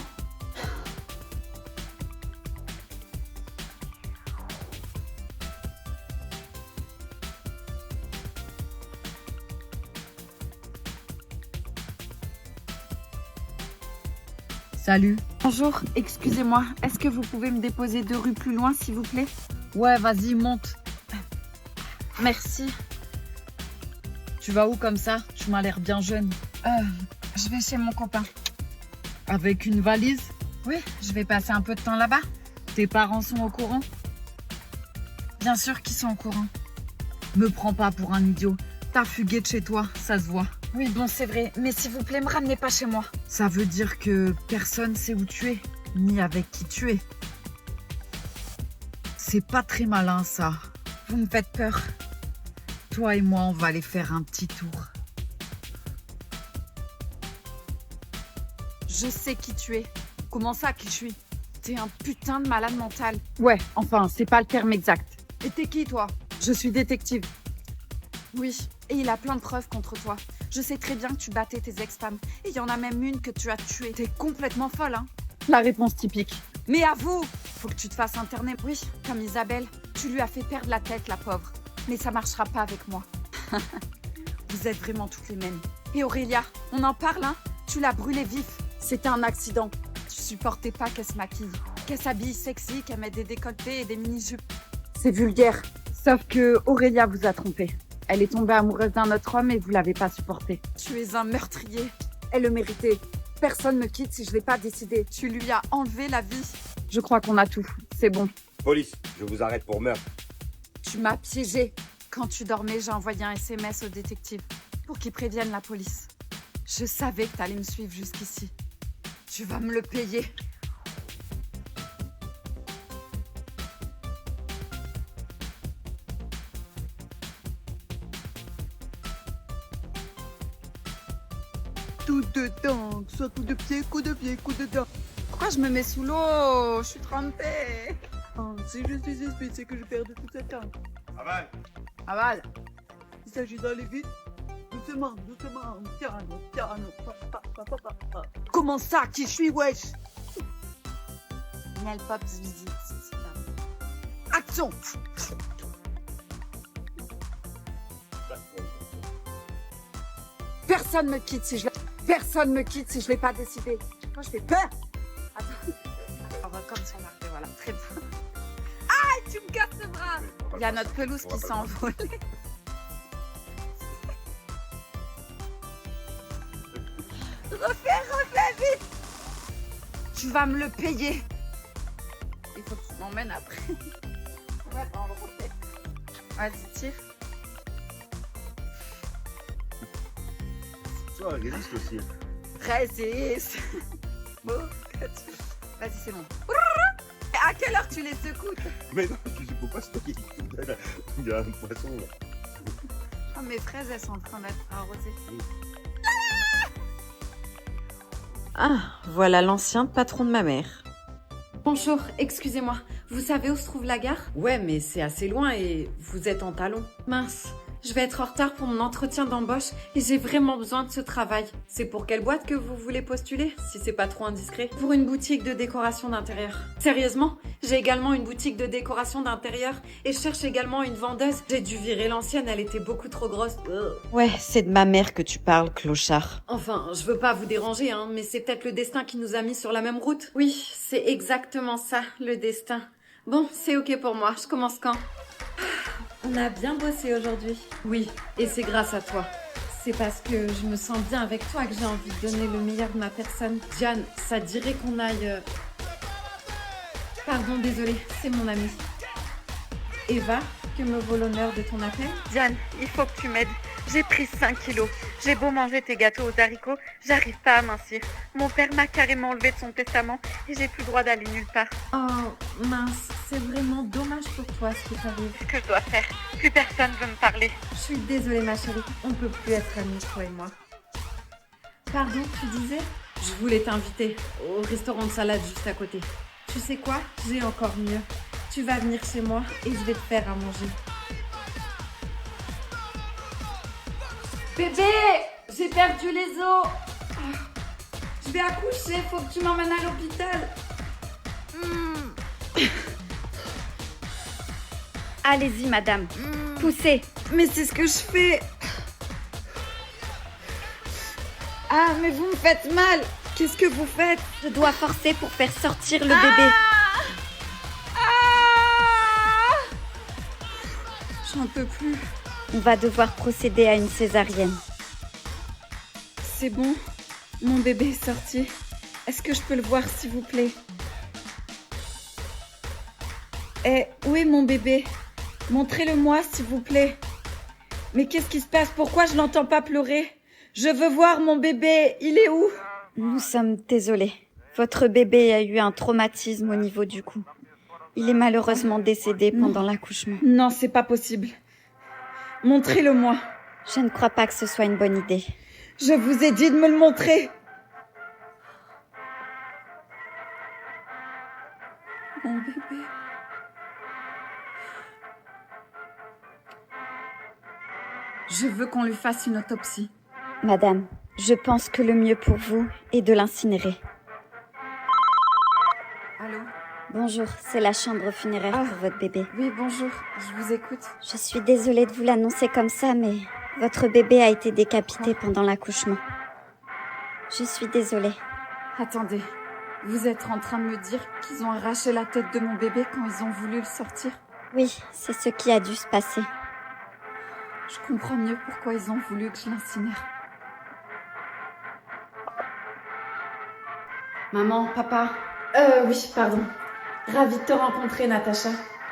Salut. Bonjour, excusez-moi, est-ce que vous pouvez me déposer 2 rues plus loin, s'il vous plaît? Ouais, vas-y, monte. Merci. Tu vas où comme ça? Tu m'as l'air bien jeune. Je vais chez mon copain. Avec une valise? Oui, je vais passer un peu de temps là-bas. Tes parents sont au courant? Bien sûr qu'ils sont au courant. Me prends pas pour un idiot. T'as fugué de chez toi, ça se voit. Oui, bon, c'est vrai, mais s'il vous plaît, me ramenez pas chez moi. Ça veut dire que personne sait où tu es, ni avec qui tu es. C'est pas très malin, ça. Vous me faites peur. Toi et moi, on va aller faire un petit tour. Je sais qui tu es. Comment ça, qui je suis? T'es un putain de malade mental. Ouais, enfin, c'est pas le terme exact. Et t'es qui, toi? Je suis détective. Oui, et il a plein de preuves contre toi. Je sais très bien que tu battais tes ex-femmes. Et il y en a même une que tu as tuée. T'es complètement folle, hein? La réponse typique. Mais à vous! Faut que tu te fasses interner. Oui, comme Isabelle. Tu lui as fait perdre la tête, la pauvre. Mais ça marchera pas avec moi. Vous êtes vraiment toutes les mêmes. Et Aurélia, on en parle, hein? Tu l'as brûlée vif. C'était un accident. Tu supportais pas qu'elle se maquille, qu'elle s'habille sexy, qu'elle mette des décolletés et des mini-jupes. C'est vulgaire. Sauf que Aurélia vous a trompé. Elle est tombée amoureuse d'un autre homme et vous l'avez pas supporté. Tu es un meurtrier. Elle le méritait. Personne me quitte si je l'ai pas décidé. Tu lui as enlevé la vie. Je crois qu'on a tout. C'est bon. Police, je vous arrête pour meurtre. Tu m'as piégé. Quand tu dormais, j'ai envoyé un SMS au détective pour qu'il prévienne la police. Je savais que t'allais me suivre jusqu'ici. Tu vas me le payer. Tout dedans, soit coup de pied, coup de pied, coup de dent. Pourquoi je me mets sous l'eau? Je suis trempée. Oh, si je suis suspect, c'est que je perds de tout ce temps. Aval. Aval. Il s'agit d'aller vite, de doucement, doucement. Piano, piano. Comment ça, qui je suis, wesh? Miel Pop visite. Action. Personne me quitte si je l'ai pas décidé. Moi, je fais peur. Attends. On va comme son arrivée, voilà. Très bien. Ah, tu me casses le bras. Il y a notre pelouse qui s'est envolée. Refais vite. Tu vas me le payer. Il faut que tu m'emmènes après. Ouais, on le refait. Vas-y, tire. Toi, résiste aussi. Résiste. Bon, vas-y, c'est bon. À quelle heure tu les secoues? Mais non, je sais pas, c'est toi qui il y a un poisson là. Oh, mes fraises, elles sont en train d'être arrosées. Ah, voilà l'ancien patron de ma mère. Bonjour, excusez-moi. Vous savez où se trouve la gare? Ouais, mais c'est assez loin et vous êtes en talons. Mince, je vais être en retard pour mon entretien d'embauche et j'ai vraiment besoin de ce travail. C'est pour quelle boîte que vous voulez postuler, si c'est pas trop indiscret? Pour une boutique de décoration d'intérieur. Sérieusement? J'ai également une boutique de décoration d'intérieur et je cherche également une vendeuse. J'ai dû virer l'ancienne, elle était beaucoup trop grosse. Ouais, c'est de ma mère que tu parles, clochard. Enfin, je veux pas vous déranger, hein, mais c'est peut-être le destin qui nous a mis sur la même route. Oui, c'est exactement ça, le destin. Bon, c'est ok pour moi, je commence quand? On a bien bossé aujourd'hui. Oui, et c'est grâce à toi. C'est parce que je me sens bien avec toi que j'ai envie de donner le meilleur de ma personne. Diane, ça dirait qu'on aille... Pardon, désolée, c'est mon amie. Eva, que me vaut l'honneur de ton appel? Diane, il faut que tu m'aides. J'ai pris 5 kilos. J'ai beau manger tes gâteaux aux haricots, j'arrive pas à mincir. Mon père m'a carrément enlevé de son testament et j'ai plus le droit d'aller nulle part. Oh, mince, c'est vraiment dommage pour toi ce qui t'arrive. Qu'est-ce que je dois faire? Plus personne veut me parler. Je suis désolée ma chérie, on peut plus être amis toi et moi. Pardon, tu disais? Je voulais t'inviter au restaurant de salade juste à côté. Tu sais quoi? J'ai encore mieux. Tu vas venir chez moi et je vais te faire à manger. Bébé, j'ai perdu les os. Je vais accoucher, faut que tu m'emmènes à l'hôpital. Allez-y, madame. Poussez. Mais c'est ce que je fais. Ah, mais vous me faites mal. Qu'est-ce que vous faites? Je dois forcer pour faire sortir le bébé. J'en peux plus. On va devoir procéder à une césarienne. C'est bon, mon bébé est sorti. Est-ce que je peux le voir, s'il vous plaît? Où est mon bébé? Montrez-le-moi, s'il vous plaît. Mais qu'est-ce qui se passe? Pourquoi je l'entends pas pleurer? Je veux voir mon bébé. Il est où? Nous sommes désolés. Votre bébé a eu un traumatisme au niveau du cou. Il est malheureusement décédé pendant l'accouchement. Non, c'est pas possible. Montrez-le-moi. Je ne crois pas que ce soit une bonne idée. Je vous ai dit de me le montrer. Mon bébé. Je veux qu'on lui fasse une autopsie. Madame, je pense que le mieux pour vous est de l'incinérer. Allô? Bonjour, c'est la chambre funéraire pour votre bébé. Oui, bonjour, je vous écoute. Je suis désolée de vous l'annoncer comme ça, mais votre bébé a été décapité pendant l'accouchement. Je suis désolée. Attendez, vous êtes en train de me dire qu'ils ont arraché la tête de mon bébé quand ils ont voulu le sortir? Oui, c'est ce qui a dû se passer. Je comprends mieux pourquoi ils ont voulu que je l'incinère. Maman, papa. Oui, pardon. Ravie de te rencontrer, Natacha.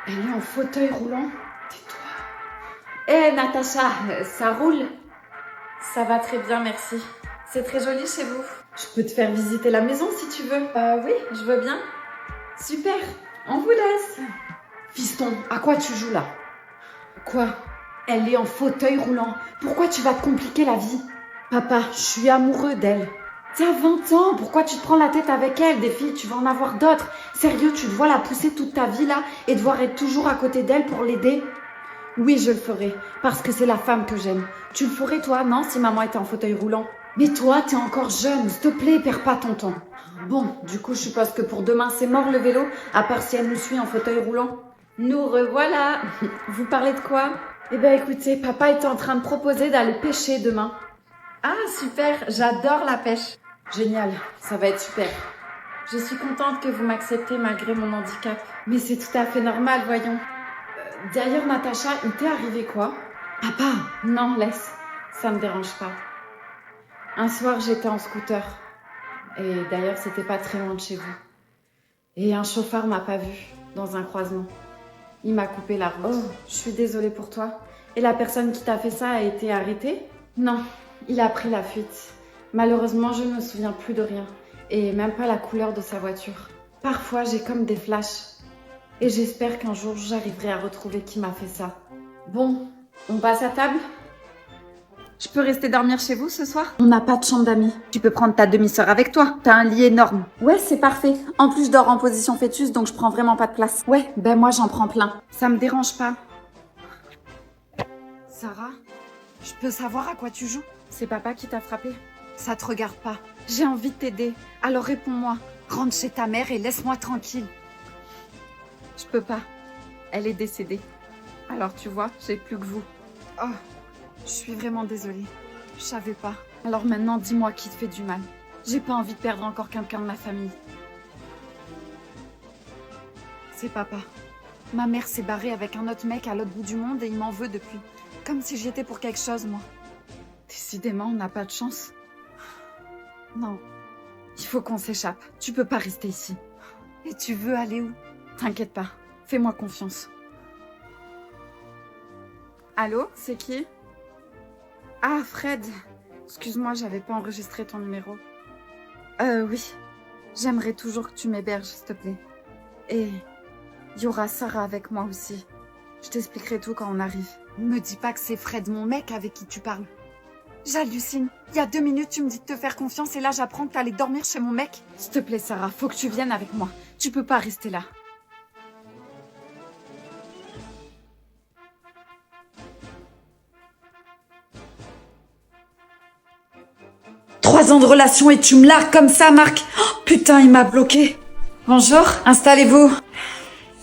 Elle est en fauteuil roulant. Tais-toi. Natacha, ça roule? Ça va très bien, merci. C'est très joli chez vous. Je peux te faire visiter la maison si tu veux. Oui, je veux bien. Super, on vous laisse. Fiston, à quoi tu joues là? Quoi? Elle est en fauteuil roulant. Pourquoi tu vas te compliquer la vie? Papa, je suis amoureux d'elle. T'as 20 ans, pourquoi tu te prends la tête avec elle? Des filles, tu vas en avoir d'autres. Sérieux, tu te vois la pousser toute ta vie là et devoir être toujours à côté d'elle pour l'aider? Oui, je le ferai, parce que c'est la femme que j'aime. Tu le ferais toi, non, si maman était en fauteuil roulant? Mais toi, t'es encore jeune, s'il te plaît, perds pas ton temps. Bon, du coup, je suppose que pour demain, c'est mort le vélo, à part si elle nous suit en fauteuil roulant. Nous revoilà. Vous parlez de quoi? Eh ben écoutez, papa était en train de proposer d'aller pêcher demain. Ah, super, j'adore la pêche. Génial, ça va être super. Je suis contente que vous m'acceptez malgré mon handicap. Mais c'est tout à fait normal, voyons. D'ailleurs, Natacha, il t'est arrivé quoi? Papa! Non, laisse. Ça me dérange pas. Un soir, j'étais en scooter. Et d'ailleurs, c'était pas très loin de chez vous. Et un chauffeur m'a pas vue dans un croisement. Il m'a coupé la route. Oh, je suis désolée pour toi. Et la personne qui t'a fait ça a été arrêtée? Non, il a pris la fuite. Malheureusement, je ne me souviens plus de rien. Et même pas la couleur de sa voiture. Parfois, j'ai comme des flashs. Et j'espère qu'un jour, j'arriverai à retrouver qui m'a fait ça. Bon, on passe à table? Je peux rester dormir chez vous ce soir? On n'a pas de chambre d'amis. Tu peux prendre ta demi-sœur avec toi. T'as un lit énorme. Ouais, c'est parfait. En plus, je dors en position fœtus, donc je prends vraiment pas de place. Ouais, ben moi, j'en prends plein. Ça me dérange pas. Sarah, je peux savoir à quoi tu joues? C'est papa qui t'a frappé. Ça te regarde pas. J'ai envie de t'aider. Alors réponds-moi. Rentre chez ta mère et laisse-moi tranquille. Je peux pas. Elle est décédée. Alors tu vois, j'ai plus que vous. Oh, je suis vraiment désolée. Je savais pas. Alors maintenant, dis-moi qui te fait du mal. J'ai pas envie de perdre encore quelqu'un de ma famille. C'est papa. Ma mère s'est barrée avec un autre mec à l'autre bout du monde et il m'en veut depuis. Comme si j'y étais pour quelque chose, moi. Décidément, on n'a pas de chance. Non. Il faut qu'on s'échappe. Tu peux pas rester ici. Et tu veux aller où? T'inquiète pas. Fais-moi confiance. Allô, c'est qui? Ah, Fred. Excuse-moi, j'avais pas enregistré ton numéro. Oui. J'aimerais toujours que tu m'héberges, s'il te plaît. Et il y aura Sarah avec moi aussi. Je t'expliquerai tout quand on arrive. Me dis pas que c'est Fred, mon mec, avec qui tu parles. J'hallucine. Il y a 2 minutes, tu me dis de te faire confiance et là, j'apprends que t'allais dormir chez mon mec. S'il te plaît, Sarah, faut que tu viennes avec moi. Tu peux pas rester là. Trois ans de relation et tu me largues comme ça, Marc. Oh, putain, il m'a bloqué. Bonjour, installez-vous.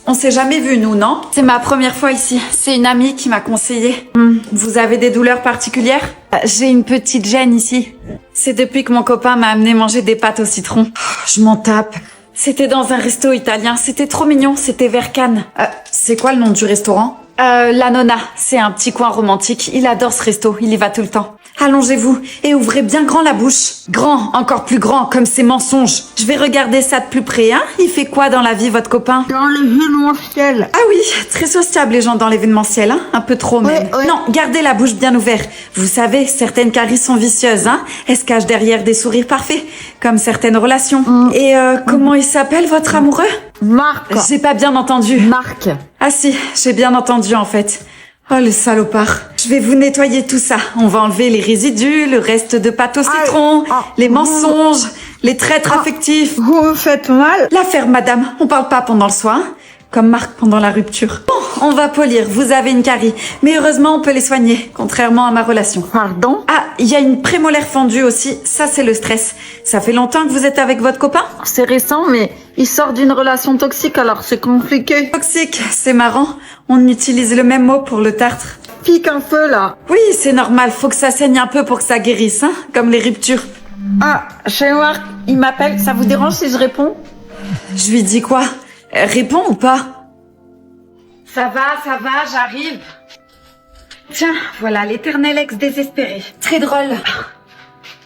On s'est jamais vus, nous, non? C'est ma première fois ici. C'est une amie qui m'a conseillé. Vous avez des douleurs particulières? J'ai une petite gêne ici. C'est depuis que mon copain m'a amené manger des pâtes au citron. Je m'en tape. C'était dans un resto italien. C'était trop mignon. C'était vers Cannes. C'est quoi le nom du restaurant? La Nonna. C'est un petit coin romantique. Il adore ce resto. Il y va tout le temps. Allongez-vous et ouvrez bien grand la bouche. Grand, encore plus grand, comme ces mensonges. Je vais regarder ça de plus près, hein? Il fait quoi dans la vie, votre copain? Dans l'événementiel. Ah oui, très sociable les gens dans l'événementiel, hein? Un peu trop même. Ouais. Non, gardez la bouche bien ouverte. Vous savez, certaines caries sont vicieuses, hein? Elles se cachent derrière des sourires parfaits, comme certaines relations. Et comment il s'appelle, votre amoureux? Marc. J'ai pas bien entendu. Marc. Ah si, j'ai bien entendu en fait. Oh le salopard. Je vais vous nettoyer tout ça. On va enlever les résidus, le reste de pâte au citron, les mensonges, les traîtres affectifs. Vous me faites mal. La ferme, madame. On parle pas pendant le soin. Comme Marc pendant la rupture. Bon, on va polir. Vous avez une carie. Mais heureusement, on peut les soigner. Contrairement à ma relation. Pardon? Ah, il y a une prémolaire fendue aussi. Ça, c'est le stress. Ça fait longtemps que vous êtes avec votre copain? C'est récent, mais il sort d'une relation toxique, alors c'est compliqué. Toxique, c'est marrant. On utilise le même mot pour le tartre. Pique un peu, là. Oui, c'est normal. Faut que ça saigne un peu pour que ça guérisse, hein. Comme les ruptures. Ah, chez Marc, il m'appelle. Ça vous dérange si je réponds? Je lui dis quoi? Réponds ou pas? Ça va, j'arrive. Tiens, voilà l'éternel ex désespéré. Très drôle.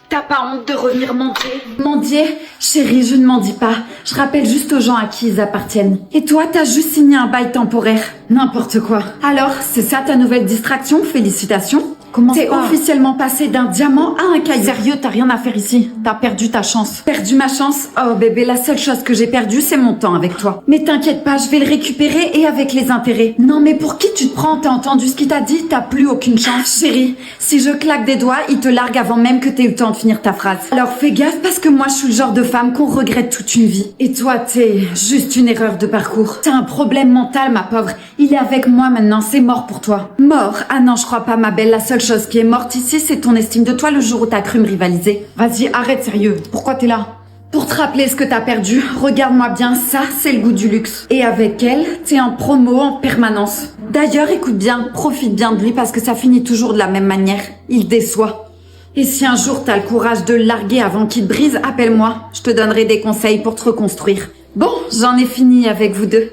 T'as pas honte de revenir mendier? Mendier? Chérie, je ne mendie pas. Je rappelle juste aux gens à qui ils appartiennent. Et toi, t'as juste signé un bail temporaire. N'importe quoi. Alors, c'est ça ta nouvelle distraction? Félicitations. Comment T'es officiellement passé d'un diamant à un caillou. Sérieux, t'as rien à faire ici. T'as perdu ta chance. Perdu ma chance? Oh bébé, la seule chose que j'ai perdue, c'est mon temps avec toi. Mais t'inquiète pas, je vais le récupérer et avec les intérêts. Non mais pour qui tu te prends? T'as entendu ce qu'il t'a dit? T'as plus aucune chance. Chérie, si je claque des doigts, il te largue avant même que t'aies eu le temps de finir ta phrase. Alors fais gaffe parce que moi je suis le genre de femme qu'on regrette toute une vie. Et toi, t'es juste une erreur de parcours. T'as un problème mental, ma pauvre. Il est avec moi maintenant, c'est mort pour toi. Mort? Ah non, je crois pas, ma belle. La seule chose qui est morte ici, c'est ton estime de toi le jour où t'as cru me rivaliser. Vas-y, arrête, sérieux. Pourquoi t'es là? Pour te rappeler ce que t'as perdu, regarde-moi bien, ça, c'est le goût du luxe. Et avec elle, t'es en promo en permanence. D'ailleurs, écoute bien, profite bien de lui parce que ça finit toujours de la même manière. Il déçoit. Et si un jour t'as le courage de le larguer avant qu'il te brise, appelle-moi. Je te donnerai des conseils pour te reconstruire. Bon, j'en ai fini avec vous deux.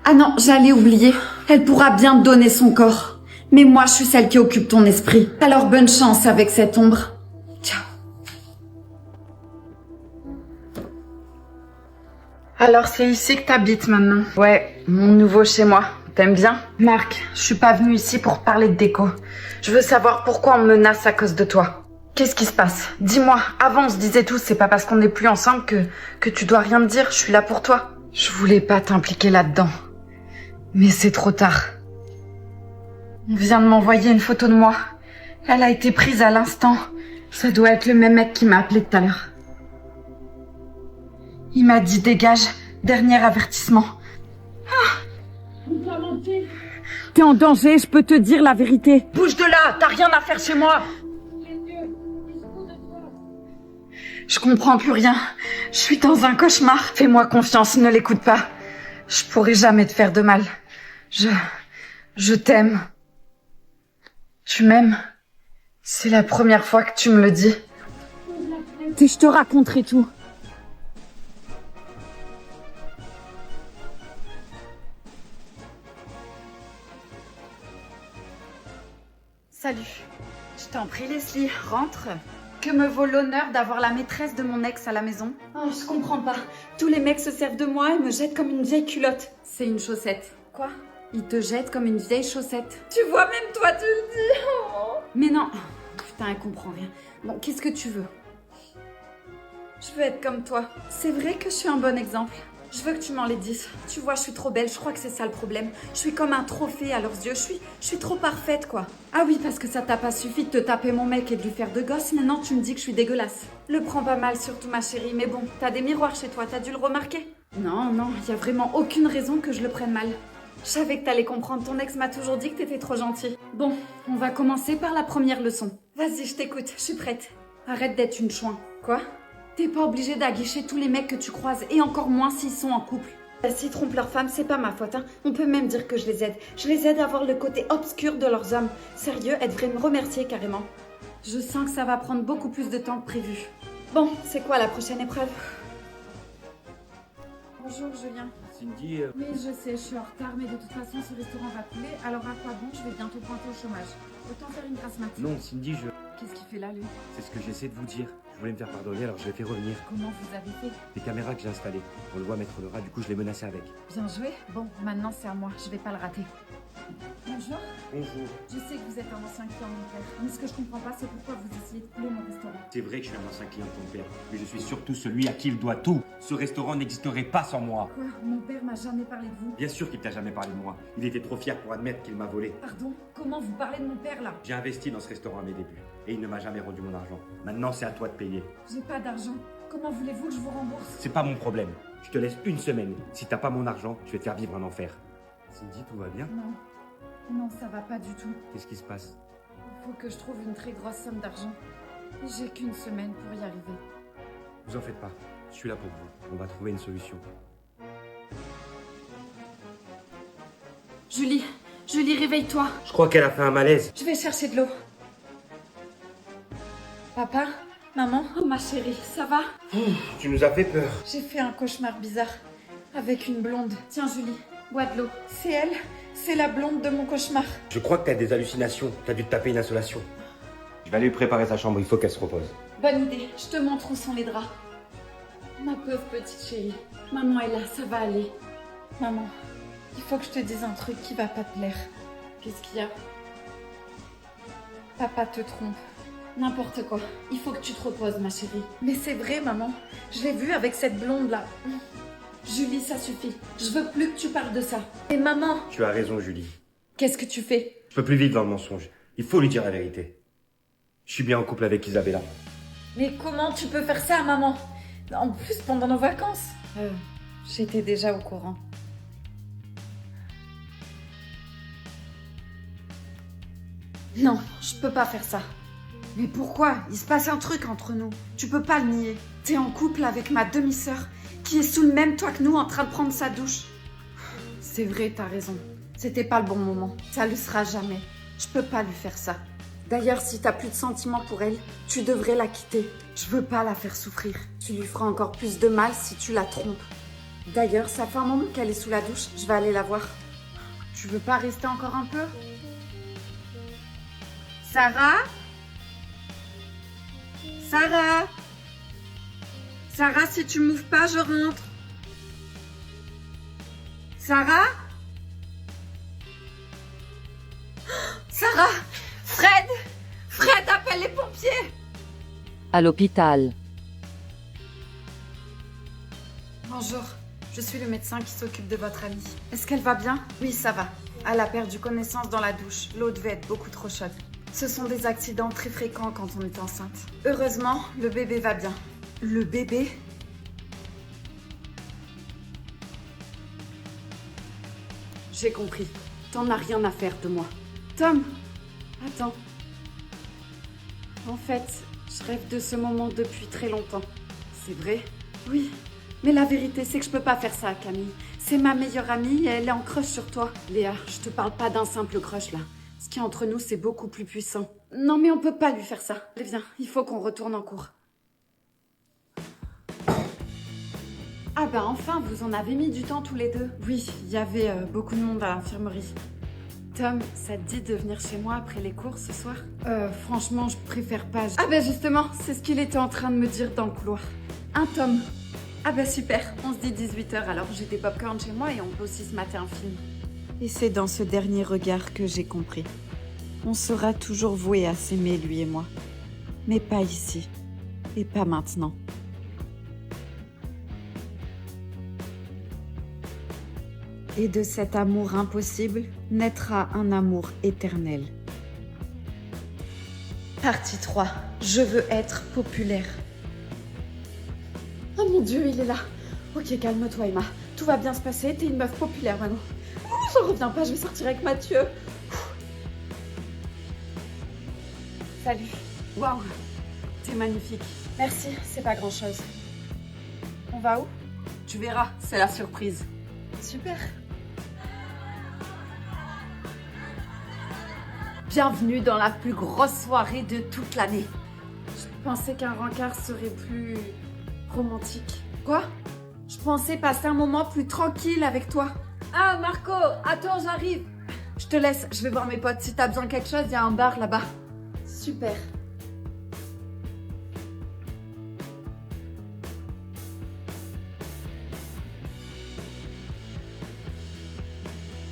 Ah non, j'allais oublier. Elle pourra bien te donner son corps. Mais moi, je suis celle qui occupe ton esprit. Alors bonne chance avec cette ombre. Ciao. Alors c'est ici que t'habites maintenant? Ouais, mon nouveau chez moi. T'aimes bien? Marc, je suis pas venue ici pour parler de déco. Je veux savoir pourquoi on me menace à cause de toi. Qu'est-ce qui se passe? Dis-moi, avant on se disait tous, c'est pas parce qu'on n'est plus ensemble que tu dois rien me dire, je suis là pour toi. Je voulais pas t'impliquer là-dedans. Mais c'est trop tard. On vient de m'envoyer une photo de moi. Elle a été prise à l'instant. Ça doit être le même mec qui m'a appelé tout à l'heure. Il m'a dit dégage, dernier avertissement. T'es en danger, je peux te dire la vérité. Bouge de là, t'as rien à faire chez moi. Je comprends plus rien. Je suis dans un cauchemar. Fais-moi confiance, ne l'écoute pas. Je pourrai jamais te faire de mal. Je t'aime. Tu m'aimes? C'est la première fois que tu me le dis. Je te raconterai tout. Salut. Je t'en prie, Leslie, rentre. Que me vaut l'honneur d'avoir la maîtresse de mon ex à la maison? Oh, je comprends pas. Tous les mecs se servent de moi et me jettent comme une vieille culotte. C'est une chaussette. Quoi? Ils te jettent comme une vieille chaussette. Tu vois, même toi, tu le dis. Oh. Mais non. Putain, elle comprend rien. Bon, qu'est-ce que tu veux? Je veux être comme toi. C'est vrai que je suis un bon exemple. Je veux que tu m'en les dises. Tu vois, je suis trop belle, je crois que c'est ça le problème. Je suis comme un trophée à leurs yeux, je suis trop parfaite, quoi. Ah oui, parce que ça t'a pas suffi de te taper mon mec et de lui faire de gosse, maintenant tu me dis que je suis dégueulasse. Le prends pas mal, surtout ma chérie, mais bon, t'as des miroirs chez toi, t'as dû le remarquer? Non, y a vraiment aucune raison que je le prenne mal. Je savais que t'allais comprendre, ton ex m'a toujours dit que t'étais trop gentil. Bon, on va commencer par la première leçon. Vas-y, je t'écoute, je suis prête. Arrête d'être une chouin. Quoi? T'es pas obligé d'aguicher tous les mecs que tu croises, et encore moins s'ils sont en couple. S'ils trompent leur femme, c'est pas ma faute, hein. On peut même dire que je les aide. Je les aide à voir le côté obscur de leurs hommes. Sérieux, elles devraient me remercier carrément. Je sens que ça va prendre beaucoup plus de temps que prévu. Bon, c'est quoi la prochaine épreuve? Bonjour Julien. Cindy, Oui, je sais, je suis en retard, mais de toute façon, ce restaurant va couler, alors à quoi bon, je vais bientôt pointer au chômage. Autant faire une grasse mat. non, Cindy, Qu'est-ce qu'il fait là, lui? c'est ce que j'essaie de vous dire. Je voulais me faire pardonner, alors je l'ai fait revenir. Comment vous avez fait? Les caméras que j'ai installées, on le voit mettre le rat, du coup je l'ai menacé avec. Bien joué. Bon, maintenant c'est à moi, je vais pas le rater. Bonjour. Bonjour. Je sais que vous êtes un ancien client de mon père, mais ce que je comprends pas, c'est pourquoi vous essayez de couler mon restaurant. C'est vrai que je suis un ancien client de ton père, mais je suis surtout celui à qui il doit tout. Ce restaurant n'existerait pas sans moi. Quoi? Mon père m'a jamais parlé de vous. Bien sûr qu'il t'a jamais parlé de moi. Il était trop fier pour admettre qu'il m'a volé. Pardon? Comment vous parlez de mon père là? J'ai investi dans ce restaurant à mes débuts, et il ne m'a jamais rendu mon argent. Maintenant, c'est à toi de payer. J'ai pas d'argent. Comment voulez-vous que je vous rembourse? C'est pas mon problème. Je te laisse une semaine. Si t'as pas mon argent, je vais te faire vivre un enfer. Cindy, tout va bien? Non. Non, ça va pas du tout. Qu'est-ce qui se passe? Il faut que je trouve une très grosse somme d'argent. J'ai qu'une semaine pour y arriver. Vous en faites pas. Je suis là pour vous. On va trouver une solution. Julie, réveille-toi. Je crois qu'elle a fait un malaise. Je vais chercher de l'eau. Papa? Maman? Oh ma chérie, ça va? Tu nous as fait peur. J'ai fait un cauchemar bizarre. Avec une blonde. Tiens Julie, bois de l'eau. C'est elle? C'est la blonde de mon cauchemar. Je crois que t'as des hallucinations. T'as dû te taper une insolation. Je vais aller lui préparer sa chambre. Il faut qu'elle se repose. Bonne idée, je te montre où sont les draps. Ma pauvre petite chérie. Maman est là, ça va aller. Maman, il faut que je te dise un truc qui va pas te plaire. Qu'est-ce qu'il y a? Papa te trompe. N'importe quoi. Il faut que tu te reposes, ma chérie. Mais c'est vrai, maman. Je l'ai vue avec cette blonde-là. Julie, ça suffit. Je veux plus que tu parles de ça. Et maman... Tu as raison, Julie. Qu'est-ce que tu fais? Je peux plus vivre dans le mensonge. Il faut lui dire la vérité. Je suis bien en couple avec Isabella. Mais comment tu peux faire ça, maman? En plus, pendant nos vacances. J'étais déjà au courant. Non, je peux pas faire ça. Mais pourquoi? Il se passe un truc entre nous. Tu peux pas le nier. T'es en couple avec ma demi-sœur qui est sous le même toit que nous en train de prendre sa douche. C'est vrai, t'as raison. C'était pas le bon moment. Ça le sera jamais. Je peux pas lui faire ça. D'ailleurs, si t'as plus de sentiments pour elle, tu devrais la quitter. Je veux pas la faire souffrir. Tu lui feras encore plus de mal si tu la trompes. D'ailleurs, ça fait un moment qu'elle est sous la douche. Je vais aller la voir. Tu veux pas rester encore un peu? Sarah? Sarah? Sarah, si tu m'ouvres pas, je rentre. Sarah? Sarah? Fred? Fred, appelle les pompiers! À l'hôpital. Bonjour, je suis le médecin qui s'occupe de votre amie. Est-ce qu'elle va bien? Oui, ça va. Elle a perdu connaissance dans la douche. L'eau devait être beaucoup trop chaude. Ce sont des accidents très fréquents quand on est enceinte. Heureusement, le bébé va bien. Le bébé? J'ai compris. T'en as rien à faire de moi. Tom, attends. En fait, je rêve de ce moment depuis très longtemps. C'est vrai? Oui. Mais la vérité, c'est que je peux pas faire ça à Camille. C'est ma meilleure amie et elle est en crush sur toi. Léa, je te parle pas d'un simple crush là. Ce qui est entre nous, c'est beaucoup plus puissant. Non, mais on peut pas lui faire ça. Allez, viens, il faut qu'on retourne en cours. Ah bah enfin, vous en avez mis du temps tous les deux. Oui, il y avait beaucoup de monde à l'infirmerie. Tom, ça te dit de venir chez moi après les cours ce soir? Franchement, je préfère pas. Ah bah justement, c'est ce qu'il était en train de me dire dans le couloir. Un Tom. Ah bah super, on se dit 18h alors, j'ai des pop-corn chez moi et on peut aussi se mater un film. Et c'est dans ce dernier regard que j'ai compris. On sera toujours voués à s'aimer, lui et moi. Mais pas ici. Et pas maintenant. Et de cet amour impossible naîtra un amour éternel. Partie 3. Je veux être populaire. Oh mon Dieu, il est là. Ok, calme-toi, Emma. Tout va bien se passer, t'es une meuf populaire maintenant. J'en reviens pas, je vais sortir avec Mathieu. Salut. Waouh, t'es magnifique. Merci, c'est pas grand-chose. On va où? Tu verras, c'est la surprise. Super. Bienvenue dans la plus grosse soirée de toute l'année. Je pensais qu'un rencard serait plus romantique. Quoi? Je pensais passer un moment plus tranquille avec toi. Ah Marco, attends, j'arrive. Je te laisse, je vais voir mes potes. Si t'as besoin de quelque chose, il y a un bar là-bas. Super.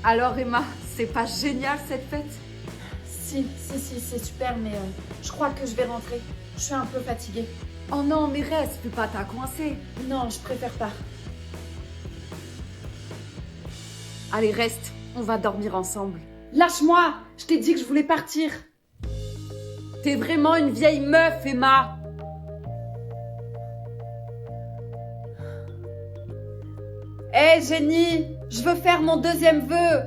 Alors Emma, c'est pas génial cette fête? Si, c'est super, mais je crois que je vais rentrer. Je suis un peu fatiguée. Oh non, mais reste, fais pas ta coincée. Non, je préfère pas. Allez, reste, on va dormir ensemble. Lâche-moi, je t'ai dit que je voulais partir. T'es vraiment une vieille meuf, Emma. Hé, génie, je veux faire mon deuxième vœu.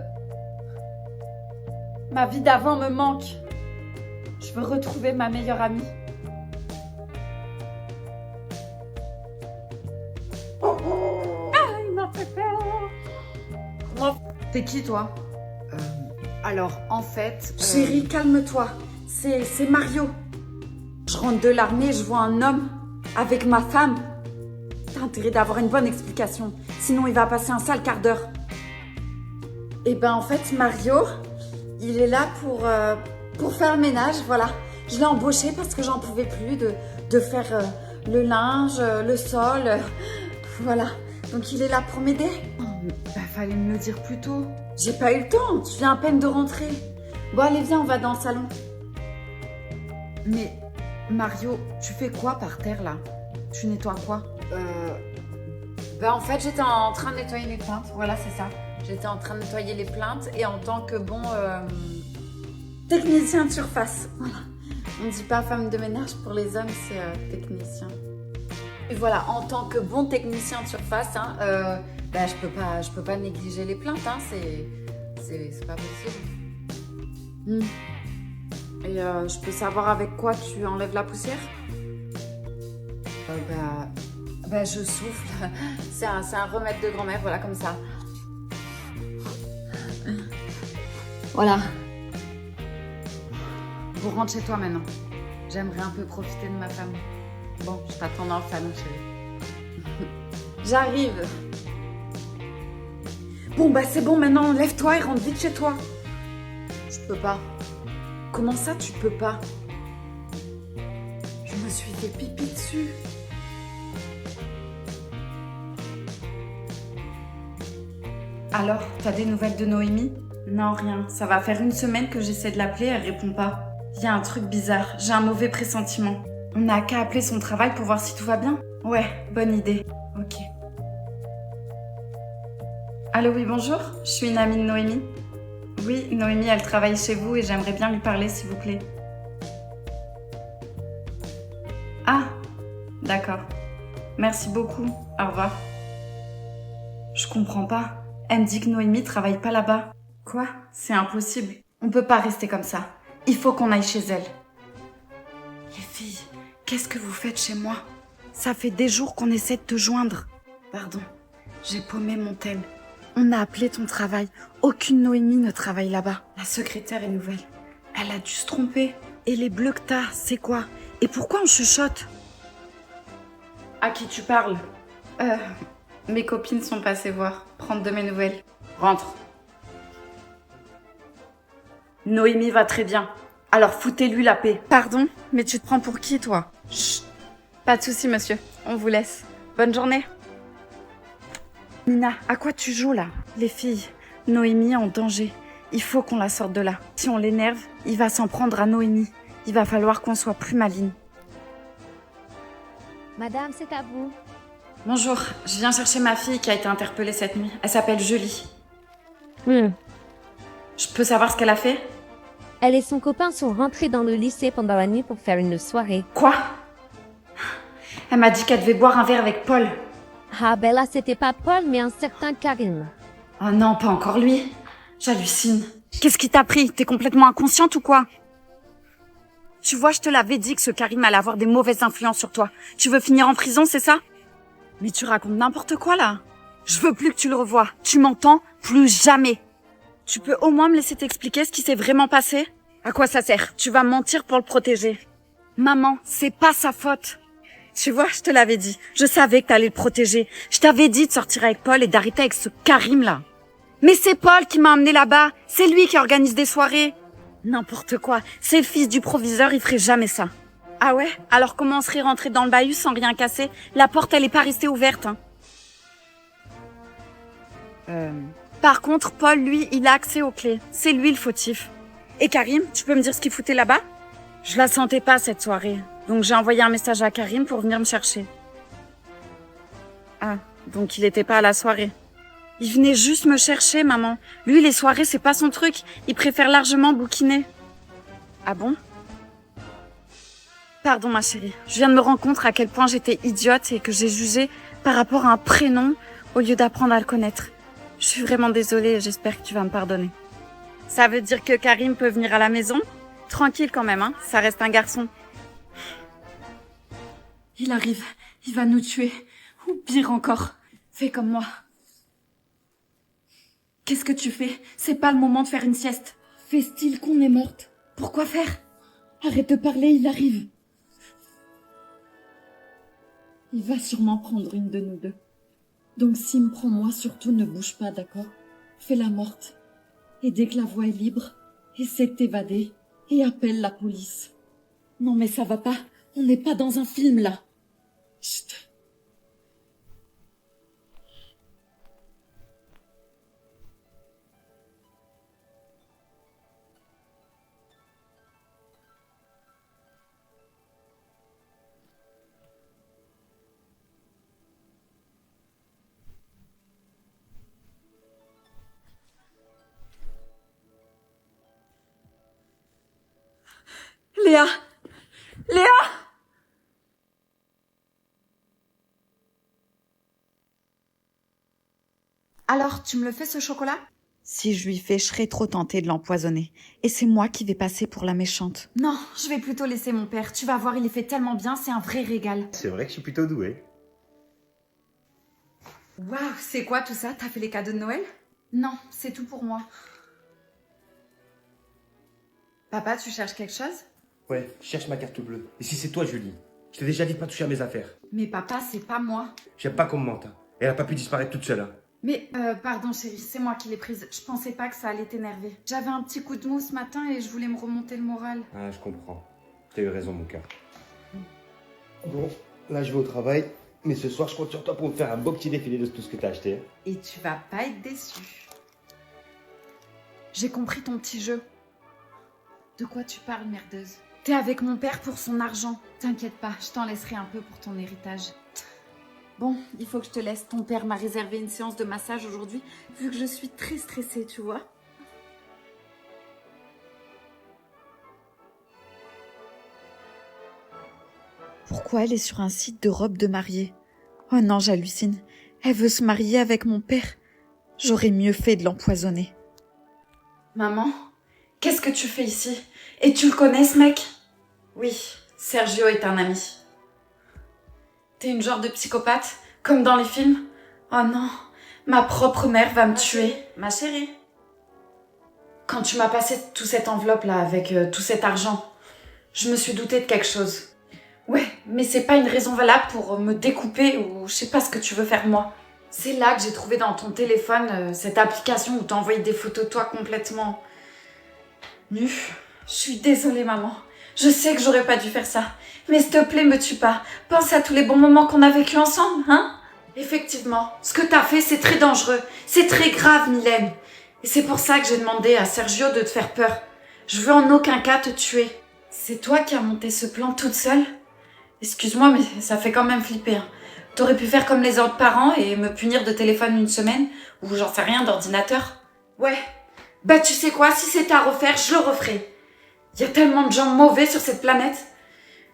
Ma vie d'avant me manque. Je veux retrouver ma meilleure amie. Ah, il m'a fait peur. T'es qui, toi? Alors, en fait... Chérie, calme-toi. C'est Mario. Je rentre de l'armée, je vois un homme avec ma femme. T'as intérêt d'avoir une bonne explication. Sinon, il va passer un sale quart d'heure. Eh ben, en fait, Mario... Il est là pour faire le ménage, voilà. Je l'ai embauché parce que j'en pouvais plus de faire le linge, le sol, voilà. Donc il est là pour m'aider. Oh, bah fallait me le dire plus tôt. J'ai pas eu le temps, je viens à peine de rentrer. Bon allez viens, on va dans le salon. Mais Mario, tu fais quoi par terre là? Tu nettoies quoi? En fait, j'étais en train de nettoyer les plaintes. Voilà, c'est ça. J'étais en train de nettoyer les plaintes et en tant que bon technicien de surface. Voilà. On ne dit pas femme de ménage pour les hommes, c'est technicien. Et voilà, en tant que bon technicien de surface, hein, je peux pas négliger les plaintes. Hein, c'est pas possible. Et je peux savoir avec quoi tu enlèves la poussière? Je souffle. C'est un remède de grand-mère, voilà, comme ça. Voilà. Bon, rentre chez toi maintenant. J'aimerais un peu profiter de ma famille. Bon, je t'attends dans le salon, chérie. J'arrive. Bon, c'est bon, maintenant, lève-toi et rentre vite chez toi. Je peux pas. Comment ça, tu peux pas? Je me suis fait pipi dessus. Alors, t'as des nouvelles de Noémie? Non, rien. Ça va faire 1 semaine que j'essaie de l'appeler, elle répond pas. Il y a un truc bizarre, j'ai un mauvais pressentiment. On n'a qu'à appeler son travail pour voir si tout va bien? Ouais, bonne idée. Ok. Allô, oui, bonjour. Je suis une amie de Noémie. Oui, Noémie, elle travaille chez vous et j'aimerais bien lui parler, s'il vous plaît. Ah, d'accord. Merci beaucoup. Au revoir. Je comprends pas. Elle me dit que Noémie travaille pas là-bas. Quoi? C'est impossible. On peut pas rester comme ça. Il faut qu'on aille chez elle. Les filles, qu'est-ce que vous faites chez moi? Ça fait des jours qu'on essaie de te joindre. Pardon, j'ai paumé mon tel. On a appelé ton travail. Aucune Noémie ne travaille là-bas. La secrétaire est nouvelle. Elle a dû se tromper. Et les bleus que t'as, c'est quoi? Et pourquoi on chuchote? À qui tu parles? Mes copines sont passées voir, prendre de mes nouvelles. Rentre. Noémie va très bien. Alors foutez-lui la paix. Pardon, mais tu te prends pour qui, toi? Chut. Pas de souci, monsieur. On vous laisse. Bonne journée. Nina, à quoi tu joues, là? Les filles, Noémie est en danger. Il faut qu'on la sorte de là. Si on l'énerve, il va s'en prendre à Noémie. Il va falloir qu'on soit plus maligne. Madame, c'est à vous. Bonjour, je viens chercher ma fille qui a été interpellée cette nuit. Elle s'appelle Julie. Je peux savoir ce qu'elle a fait? Elle et son copain sont rentrés dans le lycée pendant la nuit pour faire une soirée. Quoi? Elle m'a dit qu'elle devait boire un verre avec Paul. Ah ben là, c'était pas Paul, mais un certain Karim. Oh non, pas encore lui. J'hallucine. Qu'est-ce qui t'a pris? T'es complètement inconsciente ou quoi? Tu vois, je te l'avais dit que ce Karim allait avoir des mauvaises influences sur toi. Tu veux finir en prison, c'est ça? Mais tu racontes n'importe quoi, là. Je veux plus que tu le revoies. Tu m'entends? Plus jamais. Tu peux au moins me laisser t'expliquer ce qui s'est vraiment passé? À quoi ça sert? Tu vas mentir pour le protéger. Maman, c'est pas sa faute. Tu vois, je te l'avais dit. Je savais que t'allais le protéger. Je t'avais dit de sortir avec Paul et d'arrêter avec ce Karim-là. Mais c'est Paul qui m'a emmené là-bas. C'est lui qui organise des soirées. N'importe quoi. C'est le fils du proviseur, il ferait jamais ça. Ah ouais? Alors comment on serait rentré dans le bahut sans rien casser? La porte, elle est pas restée ouverte. Hein. Par contre, Paul, lui, il a accès aux clés. C'est lui le fautif. Et Karim, tu peux me dire ce qu'il foutait là-bas? Je la sentais pas cette soirée. Donc j'ai envoyé un message à Karim pour venir me chercher. Ah, donc il était pas à la soirée. Il venait juste me chercher, maman. Lui, les soirées, c'est pas son truc. Il préfère largement bouquiner. Ah bon? Pardon, ma chérie. Je viens de me rendre compte à quel point j'étais idiote et que j'ai jugé par rapport à un prénom au lieu d'apprendre à le connaître. Je suis vraiment désolée et j'espère que tu vas me pardonner. Ça veut dire que Karim peut venir à la maison? Tranquille quand même, hein. Ça reste un garçon. Il arrive. Il va nous tuer. Ou pire encore. Fais comme moi. Qu'est-ce que tu fais? C'est pas le moment de faire une sieste. Fais style qu'on est morte. Pourquoi faire? Arrête de parler, il arrive. Il va sûrement prendre une de nous deux. Donc s'il me prend moi, surtout ne bouge pas, d'accord? Fais la morte. Et dès que la voie est libre, essaie de t'évader et appelle la police. Non mais ça va pas. On n'est pas dans un film là. Chut. Léa! Léa! Alors, tu me le fais ce chocolat? Si je lui fais, je serai trop tentée de l'empoisonner. Et c'est moi qui vais passer pour la méchante. Non, je vais plutôt laisser mon père. Tu vas voir, il les fait tellement bien, c'est un vrai régal. C'est vrai que je suis plutôt doué. Waouh, c'est quoi tout ça? T'as fait les cadeaux de Noël? Non, c'est tout pour moi. Papa, tu cherches quelque chose? Ouais, je cherche ma carte bleue. Et si c'est toi, Julie? Je t'ai déjà dit de pas toucher à mes affaires. Mais papa, c'est pas moi. J'aime pas qu'on me mente. Hein. Elle a pas pu disparaître toute seule. Hein. Mais, pardon chérie, c'est moi qui l'ai prise. Je pensais pas que ça allait t'énerver. J'avais un petit coup de mou ce matin et je voulais me remonter le moral. Ah, je comprends. T'as eu raison, mon cœur. Bon, là, je vais au travail. Mais ce soir, je compte sur toi pour me faire un beau petit défilé de tout ce que t'as acheté. Hein. Et tu vas pas être déçu. J'ai compris ton petit jeu. De quoi tu parles, merdeuse? T'es avec mon père pour son argent. T'inquiète pas, je t'en laisserai un peu pour ton héritage. Bon, il faut que je te laisse. Ton père m'a réservé une séance de massage aujourd'hui, vu que je suis très stressée, tu vois. Pourquoi elle est sur un site de robes de mariée? Oh non, j'hallucine. Elle veut se marier avec mon père. J'aurais mieux fait de l'empoisonner. Maman, qu'est-ce que tu fais ici? Et tu le connais, ce mec? Oui, Sergio est un ami. T'es une genre de psychopathe, comme dans les films? Oh non, ma propre mère va me tuer. Ma chérie. Quand tu m'as passé toute cette enveloppe-là, avec tout cet argent, je me suis doutée de quelque chose. Ouais, mais c'est pas une raison valable pour me découper ou je sais pas ce que tu veux faire moi. C'est là que j'ai trouvé dans ton téléphone cette application où t'as envoyé des photos de toi complètement nue. Je suis désolée, maman. Je sais que j'aurais pas dû faire ça. Mais s'il te plaît, me tue pas. Pense à tous les bons moments qu'on a vécus ensemble, hein? Effectivement, ce que t'as fait, c'est très dangereux. C'est très grave, Mylène. Et c'est pour ça que j'ai demandé à Sergio de te faire peur. Je veux en aucun cas te tuer. C'est toi qui as monté ce plan toute seule? Excuse-moi, mais ça fait quand même flipper. Hein. T'aurais pu faire comme les autres parents et me punir de téléphone une semaine, ou j'en sais rien, d'ordinateur. Ouais. Bah tu sais quoi, si c'était à refaire, je le referai. Il y a tellement de gens mauvais sur cette planète.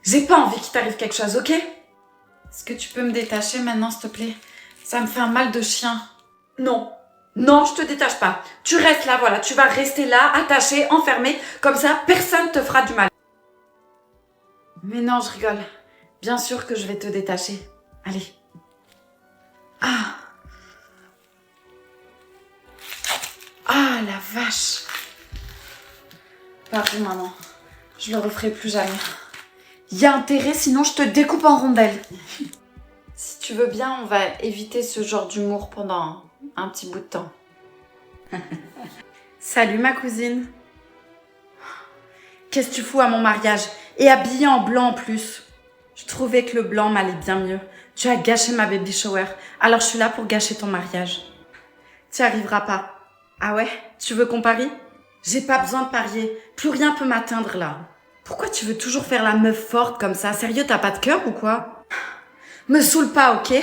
J'ai pas envie qu'il t'arrive quelque chose, ok? Est-ce que tu peux me détacher maintenant, s'il te plaît? Ça me fait un mal de chien. Non. Non, je te détache pas. Tu restes là, voilà. Tu vas rester là, attaché, enfermé. Comme ça, personne te fera du mal. Mais non, je rigole. Bien sûr que je vais te détacher. Allez. Ah. Ah, la vache. Pardon, maman. Je le referai plus jamais. Il y a intérêt, sinon je te découpe en rondelles. Si tu veux bien, on va éviter ce genre d'humour pendant un petit bout de temps. Salut, ma cousine. Qu'est-ce que tu fous à mon mariage? Et habillée en blanc en plus. Je trouvais que le blanc m'allait bien mieux. Tu as gâché ma baby shower, alors je suis là pour gâcher ton mariage. Tu n'y arriveras pas. Ah ouais? Tu veux qu'on parie? J'ai pas besoin de parier. Plus rien peut m'atteindre là. Pourquoi tu veux toujours faire la meuf forte comme ça? Sérieux, t'as pas de cœur ou quoi? Me saoule pas, ok?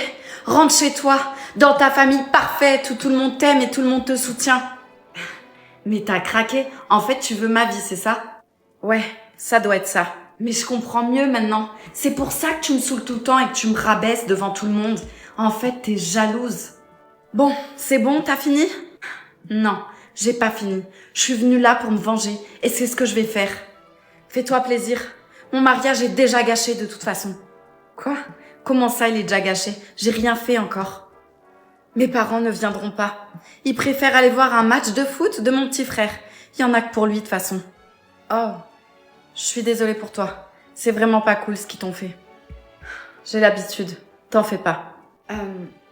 Rentre chez toi, dans ta famille parfaite où tout le monde t'aime et tout le monde te soutient. Mais t'as craqué. En fait, tu veux ma vie, c'est ça? Ouais, ça doit être ça. Mais je comprends mieux maintenant. C'est pour ça que tu me saoules tout le temps et que tu me rabaisses devant tout le monde. En fait, t'es jalouse. Bon, c'est bon, t'as fini? Non, j'ai pas fini. Je suis venue là pour me venger et c'est ce que je vais faire. Fais-toi plaisir. Mon mariage est déjà gâché de toute façon. Quoi? Comment ça, il est déjà gâché? J'ai rien fait encore. Mes parents ne viendront pas. Ils préfèrent aller voir un match de foot de mon petit frère. Il y en a que pour lui de toute façon. Oh, je suis désolée pour toi. C'est vraiment pas cool ce qu'ils t'ont fait. J'ai l'habitude. T'en fais pas.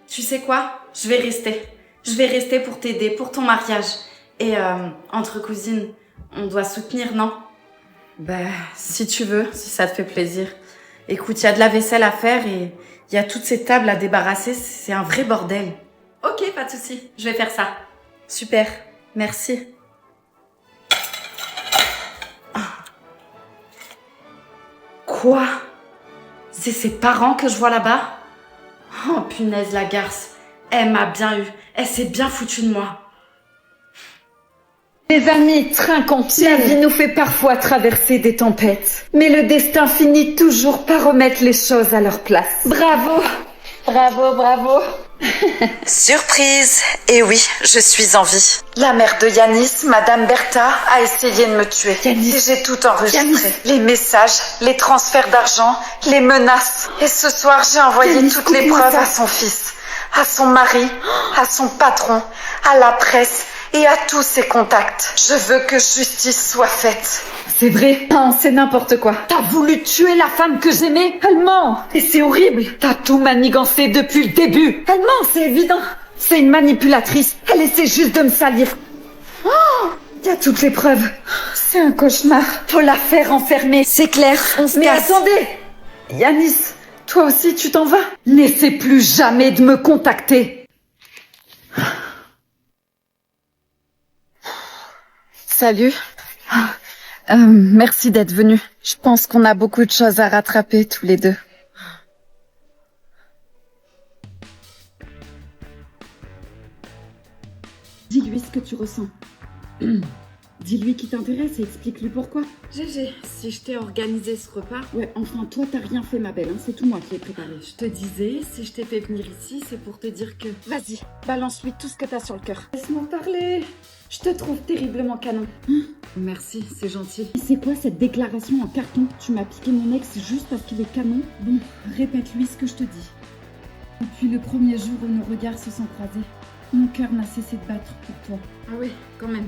Tu sais quoi? Je vais rester. Je vais rester pour t'aider, pour ton mariage. Et entre cousines, on doit soutenir, non? Bah, si tu veux, si ça te fait plaisir. Écoute, il y a de la vaisselle à faire et il y a toutes ces tables à débarrasser. C'est un vrai bordel. Ok, pas de souci. Je vais faire ça. Super. Merci. Quoi? C'est ses parents que je vois là-bas? Oh punaise, la garce. Elle m'a bien eu. Elle s'est bien foutue de moi. Les amis, trinquons. La vie nous fait parfois traverser des tempêtes. Mais le destin finit toujours par remettre les choses à leur place. Bravo. Bravo, bravo. Surprise! Et oui, je suis en vie. La mère de Yanis, Madame Bertha, a essayé de me tuer. Et j'ai tout enregistré. Les messages, les transferts d'argent, les menaces. Et ce soir, j'ai envoyé toutes les preuves à son fils, à son mari, à son patron, à la presse et à tous ses contacts. Je veux que justice soit faite. C'est vrai. Non, c'est n'importe quoi. T'as voulu tuer la femme que j'aimais. Elle ment. Et c'est horrible. T'as tout manigancé depuis le début. Elle ment, c'est évident. C'est une manipulatrice. Elle essaie juste de me salir. Oh, y a toutes les preuves. C'est un cauchemar. Faut la faire enfermer. C'est clair, on se Mais casse. attendez. Yanis, toi aussi tu t'en vas. N'essaie plus jamais de me contacter. Salut. Merci d'être venu. Je pense qu'on a beaucoup de choses à rattraper tous les deux. Dis-lui ce que tu ressens. Dis-lui qui t'intéresse et explique-lui pourquoi. GG, si je t'ai organisé ce repas... Ouais, enfin, toi, t'as rien fait, ma belle, hein. C'est tout moi qui l'ai préparé. Je te disais, si je t'ai fait venir ici, c'est pour te dire que... Vas-y, balance-lui tout ce que t'as sur le cœur. Laisse-moi parler. Je te trouve terriblement canon. Merci, c'est gentil. C'est quoi cette déclaration en carton? Tu m'as piqué mon ex juste parce qu'il est canon? Bon, répète-lui ce que je te dis. Depuis le premier jour où nos regards se sont croisés, mon cœur n'a cessé de battre pour toi. Ah oui, quand même.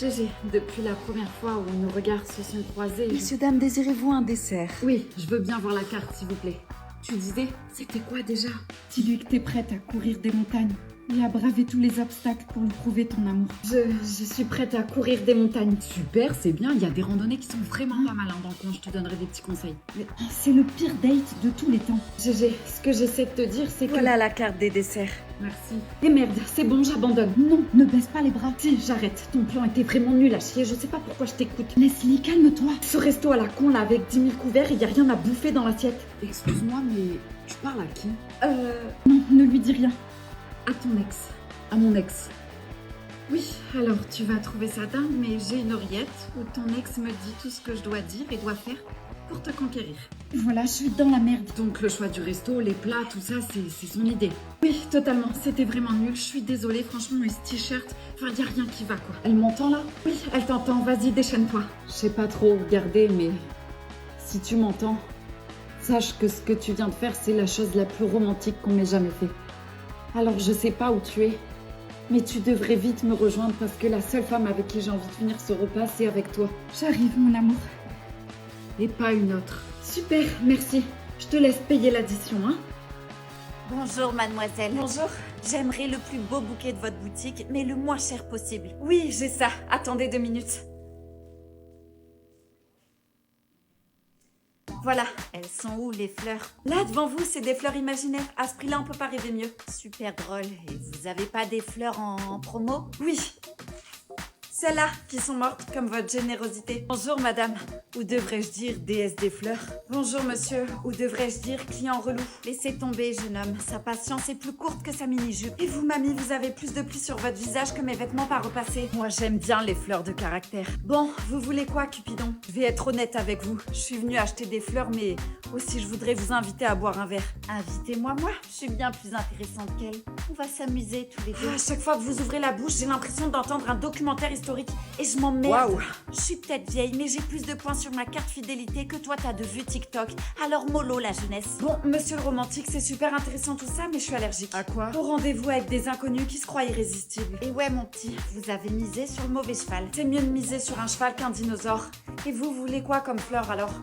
GG, depuis la première fois où nos regards se sont croisés... Messieurs, dames, désirez-vous un dessert? Oui, je veux bien voir la carte, s'il vous plaît. Tu disais, c'était quoi déjà? Dis-lui que t'es prête à courir des montagnes et à braver tous les obstacles pour lui prouver ton amour. Je suis prête à courir des montagnes. Super, c'est bien, il y a des randonnées qui sont vraiment pas mal dans le coin, je te donnerai des petits conseils. Mais c'est le pire date de tous les temps. GG, ce que j'essaie de te dire, c'est que... Voilà la carte des desserts. Merci. Et merde, c'est bon, j'abandonne. Non, ne baisse pas les bras. Si, j'arrête. Ton plan était vraiment nul à chier, je sais pas pourquoi je t'écoute. Leslie, calme-toi. Ce resto à la con là avec 10 000 couverts, il y a rien à bouffer dans l'assiette. Excuse-moi, mais tu parles à qui? Non, ne lui dis rien. À ton ex. À mon ex. Oui, alors tu vas trouver ça dingue, mais j'ai une oreillette où ton ex me dit tout ce que je dois dire et dois faire pour te conquérir. Voilà, je suis dans la merde. Donc le choix du resto, les plats, tout ça, c'est son idée. Oui, totalement, c'était vraiment nul, je suis désolée, franchement, et ce t-shirt, enfin, y a rien qui va, quoi. Elle m'entend là? Oui, elle t'entend, vas-y, déchaîne-toi. Je sais pas trop regarder, mais si tu m'entends, sache que ce que tu viens de faire, c'est la chose la plus romantique qu'on m'ait jamais fait. Alors je sais pas où tu es, mais tu devrais vite me rejoindre parce que la seule femme avec qui j'ai envie de finir ce repas, c'est avec toi. J'arrive, mon amour. Et pas une autre. Super, merci. Je te laisse payer l'addition, hein. Bonjour mademoiselle. Bonjour. J'aimerais le plus beau bouquet de votre boutique, mais le moins cher possible. Oui, j'ai ça. Attendez 2 minutes. Voilà, elles sont où les fleurs? Là, devant vous, c'est des fleurs imaginaires. À ce prix-là, on peut pas rêver mieux. Super drôle. Et vous avez pas des fleurs en promo? Oui. Celles-là qui sont mortes, comme votre générosité. Bonjour, madame. Ou devrais-je dire déesse des fleurs? Bonjour, monsieur. Ou devrais-je dire client relou? Laissez tomber, jeune homme. Sa patience est plus courte que sa mini-jupe. Et vous, mamie, vous avez plus de plis sur votre visage que mes vêtements pas repassés. Moi, j'aime bien les fleurs de caractère. Bon, vous voulez quoi, Cupidon? Je vais être honnête avec vous. Je suis venue acheter des fleurs, mais aussi je voudrais vous inviter à boire un verre. Invitez-moi, moi. Je suis bien plus intéressante qu'elle. On va s'amuser tous les deux. À chaque fois que vous ouvrez la bouche, j'ai l'impression d'entendre un documentaire historique. Et je m'emmerde. Waouh. Je suis peut-être vieille, mais j'ai plus de points sur ma carte fidélité que toi t'as de vues TikTok. Alors mollo la jeunesse. Bon, monsieur le romantique, c'est super intéressant tout ça, mais je suis allergique. À quoi? Au rendez-vous avec des inconnus qui se croient irrésistibles. Et ouais, mon petit, vous avez misé sur le mauvais cheval. C'est mieux de miser sur un cheval qu'un dinosaure. Et vous voulez quoi comme fleur alors?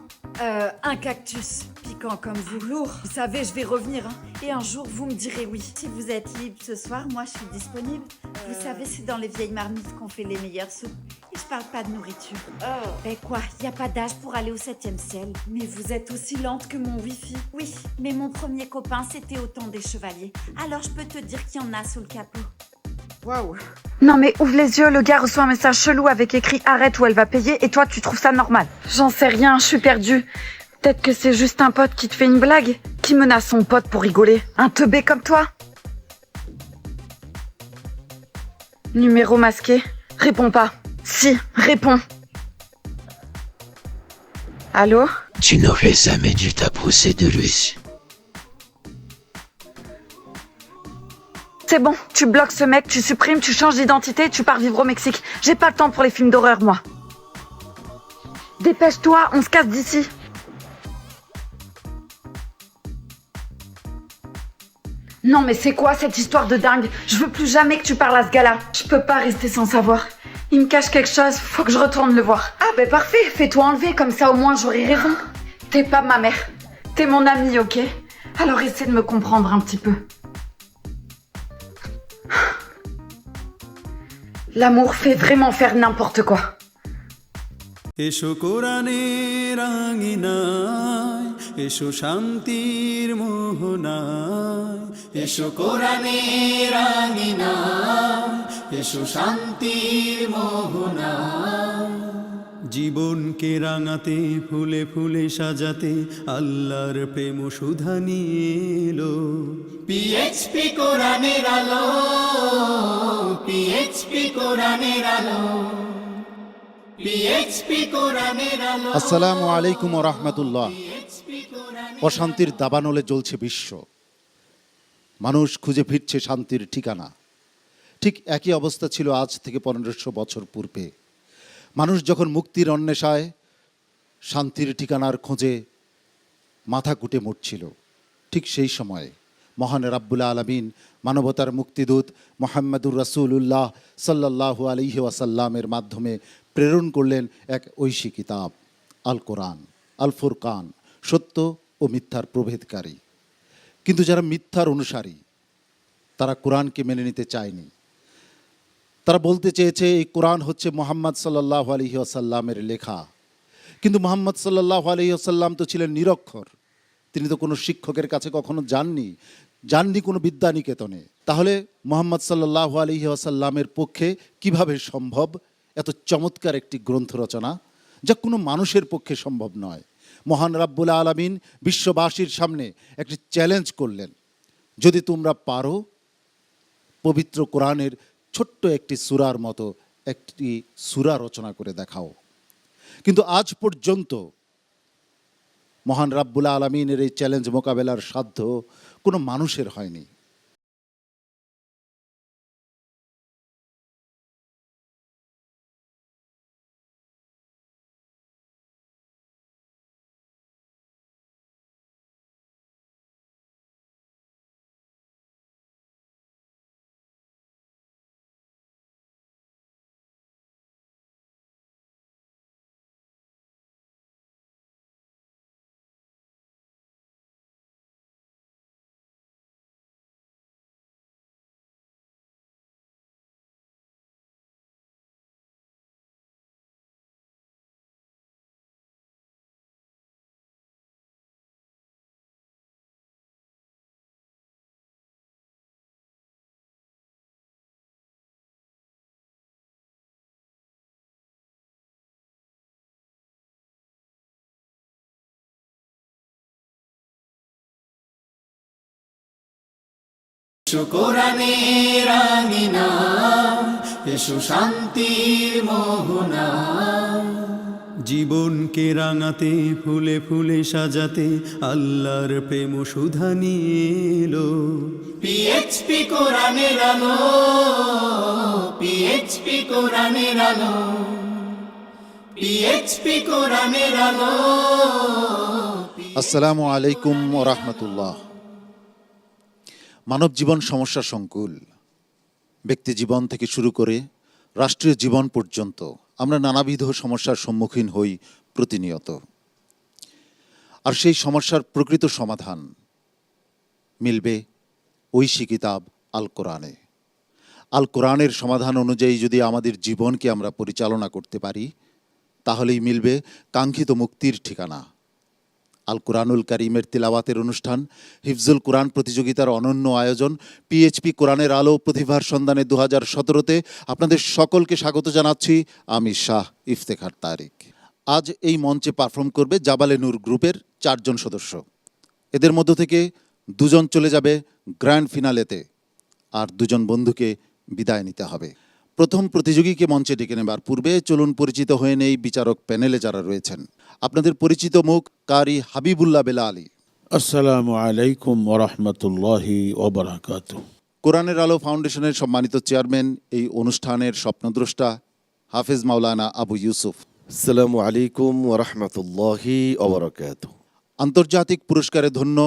Un cactus. Piquant comme vous. Lourd. Vous savez, je vais revenir, hein. Et un jour, vous me direz oui. Si vous êtes libre ce soir, moi je suis disponible. Vous savez, c'est dans les vieilles marmites qu'on fait les meilleures soupes. Et je parle pas de nourriture. Oh. Ben quoi, y a pas d'âge pour aller au 7e ciel. Mais vous êtes aussi lente que mon wifi. Oui, mais mon premier copain, c'était au temps des chevaliers. Alors je peux te dire qu'il y en a sous le capot. Waouh. Non mais ouvre les yeux, le gars reçoit un message chelou avec écrit arrête ou elle va payer et toi tu trouves ça normal. J'en sais rien, je suis perdue. Peut-être que c'est juste un pote qui te fait une blague, qui menace son pote pour rigoler. Un teubé comme toi. Numéro masqué. Réponds pas. Si, réponds. Allô? Tu n'aurais jamais dû t'approcher de lui. C'est bon, tu bloques ce mec, tu supprimes, tu changes d'identité, tu pars vivre au Mexique. J'ai pas le temps pour les films d'horreur, moi. Dépêche-toi, on se casse d'ici. Non mais c'est quoi cette histoire de dingue? Je veux plus jamais que tu parles à ce gars-là. Je peux pas rester sans savoir. Il me cache quelque chose, faut que je retourne le voir. Ah ben parfait, fais-toi enlever, comme ça au moins j'aurai raison. T'es pas ma mère, t'es mon amie, ok? Alors essaie de me comprendre un petit peu. L'amour fait vraiment faire n'importe quoi. এসো কোরআনের আঙিনায় এসো শান্তির মোহনায় এসো কোরআনের আঙিনায় এসো শান্তির মোহনায় জীবনকে রাঙাতে ফুলে ফুলে সাজাতে আল্লাহর প্রেম সুধা নিয়ে এলো পিএইচপি কোরআনের আলো পিএইচপি কোরআনের আলো আসসালামু আলাইকুম ওয়া রাহমাতুল্লাহ। অশান্তির দাবানলে জ্বলছে বিশ্ব, মানুষ খুঁজে ফিরছে শান্তির ঠিকানা। ঠিক একই অবস্থা ছিল আজ থেকে 1500 বছর পূর্বে। মানুষ যখন মুক্তির অন্বেষায় শান্তির ঠিকানার খোঁজে মাথা কুটে মরছিল, ঠিক সেই সময়ে মহান রাব্বুল আলামিন মানবতার মুক্তিদূত মুহাম্মদুর রাসূলুল্লাহ সাল্লাল্লাহু আলাইহি ওয়াসাল্লামের মাধ্যমে প্রেরণ করলেন এক ঐশী কিতাব, আল কোরআন, আল ফুরকান, সত্য ও মিথ্যার প্রভেদকারী। কিন্তু যারা মিথ্যার অনুসারী তারা কোরআনকে মেনে নিতে চায়নি। তারা বলতে চেয়েছে এই কোরআন হচ্ছে মুহাম্মদ সাল্লাল্লাহু আলাইহি ওয়াসাল্লামের লেখা। কিন্তু মুহাম্মদ সাল্লাল্লাহু আলাইহি ওয়াসাল্লাম তো ছিলেন নিরক্ষর, তিনি তো কোনো শিক্ষকের কাছে কখনো যাননি কোনো বিদ্যানিকেতনে। তাহলে মুহাম্মদ সাল্লাল্লাহু আলাইহি ওয়াসাল্লামের পক্ষে কিভাবে সম্ভব এত চমৎকার একটি গ্রন্থ রচনা, যা কোনো মানুষের পক্ষে সম্ভব নয়? মহান রাব্বুল আলামিন বিশ্ববাসীর সামনে একটি চ্যালেঞ্জ করলেন, যদি তোমরা পারো পবিত্র কোরআনের ছোট্ট একটি সূরার মতো একটি সূরা রচনা করে দেখাও। কিন্তু আজ পর্যন্ত মহান রাব্বুল আলামিনের এই চ্যালেঞ্জ মোকাবেলার সাধ্য কোনো মানুষের হয়নি। এসো কোরআনের আঙিনায় এসো শান্তির মোহনায় জীবনকে রাঙাতে ফুলে ফুলে সাজাতে আল্লাহর প্রেম সুধা নিয়ে এলো পিএইচপি কোরআনের আলো পিএইচপি কোরআনের আলো পিএইচপি কোরআনের আলো। আসসালামু আলাইকুম ওয়া রাহমাতুল্লাহ। মানব জীবন সমস্যা সংকুল। ব্যক্তি জীবন থেকে শুরু করে রাষ্ট্রীয় জীবন পর্যন্ত আমরা নানাবিধ সমস্যার সম্মুখীন হই প্রতিনিয়ত। আর সেই সমস্যার প্রকৃত সমাধান মিলবে ঐশী কিতাব আল কোরআনে। আল কোরআনের সমাধান অনুযায়ী যদি আমাদের জীবনকে আমরা পরিচালনা করতে পারি, তাহলেই মিলবে কাঙ্ক্ষিত মুক্তির ঠিকানা। আল কোরআনুল কারীমের তিলাওয়াতের অনুষ্ঠান, হিফজুল কোরআন প্রতিযোগিতার অনন্য আয়োজন, পিএইচপি কোরআনের আলো প্রতিভার সন্ধানে 2017-তে আপনাদের সকলকে স্বাগত জানাচ্ছি আমি শাহ ইফতেখার তারিক। আজ এই মঞ্চে পারফর্ম করবে জাবালে নূর গ্রুপের 4 জন সদস্য। এদের মধ্য থেকে 2 জন চলে যাবে গ্র্যান্ড ফিনালেতে, আর 2 জন বন্ধুকে বিদায় নিতে হবে। প্রথম প্রতিযোগীকে মঞ্চে ডেকে নেবার পূর্বে চলুন পরিচিত হয়ে নেই বিচারক প্যানেলে যারা রয়েছেন। আপনাদের পরিচিত মুখ কারি হাবিবুল্লাহ বেলা আলী। আসসালামু আলাইকুম ওরহমতুল্লাহি ওবারাকাতুহু। কোরআনের আলো ফাউন্ডেশনের সম্মানিত চেয়ারম্যান, এই অনুষ্ঠানের স্বপ্নদ্রষ্টা হাফেজ মাওলানা আবু ইউসুফ। আসসালামু আলাইকুম ওরহমতুল্লাহি ওবারাকাতুহু। আন্তর্জাতিক পুরস্কারে ধন্য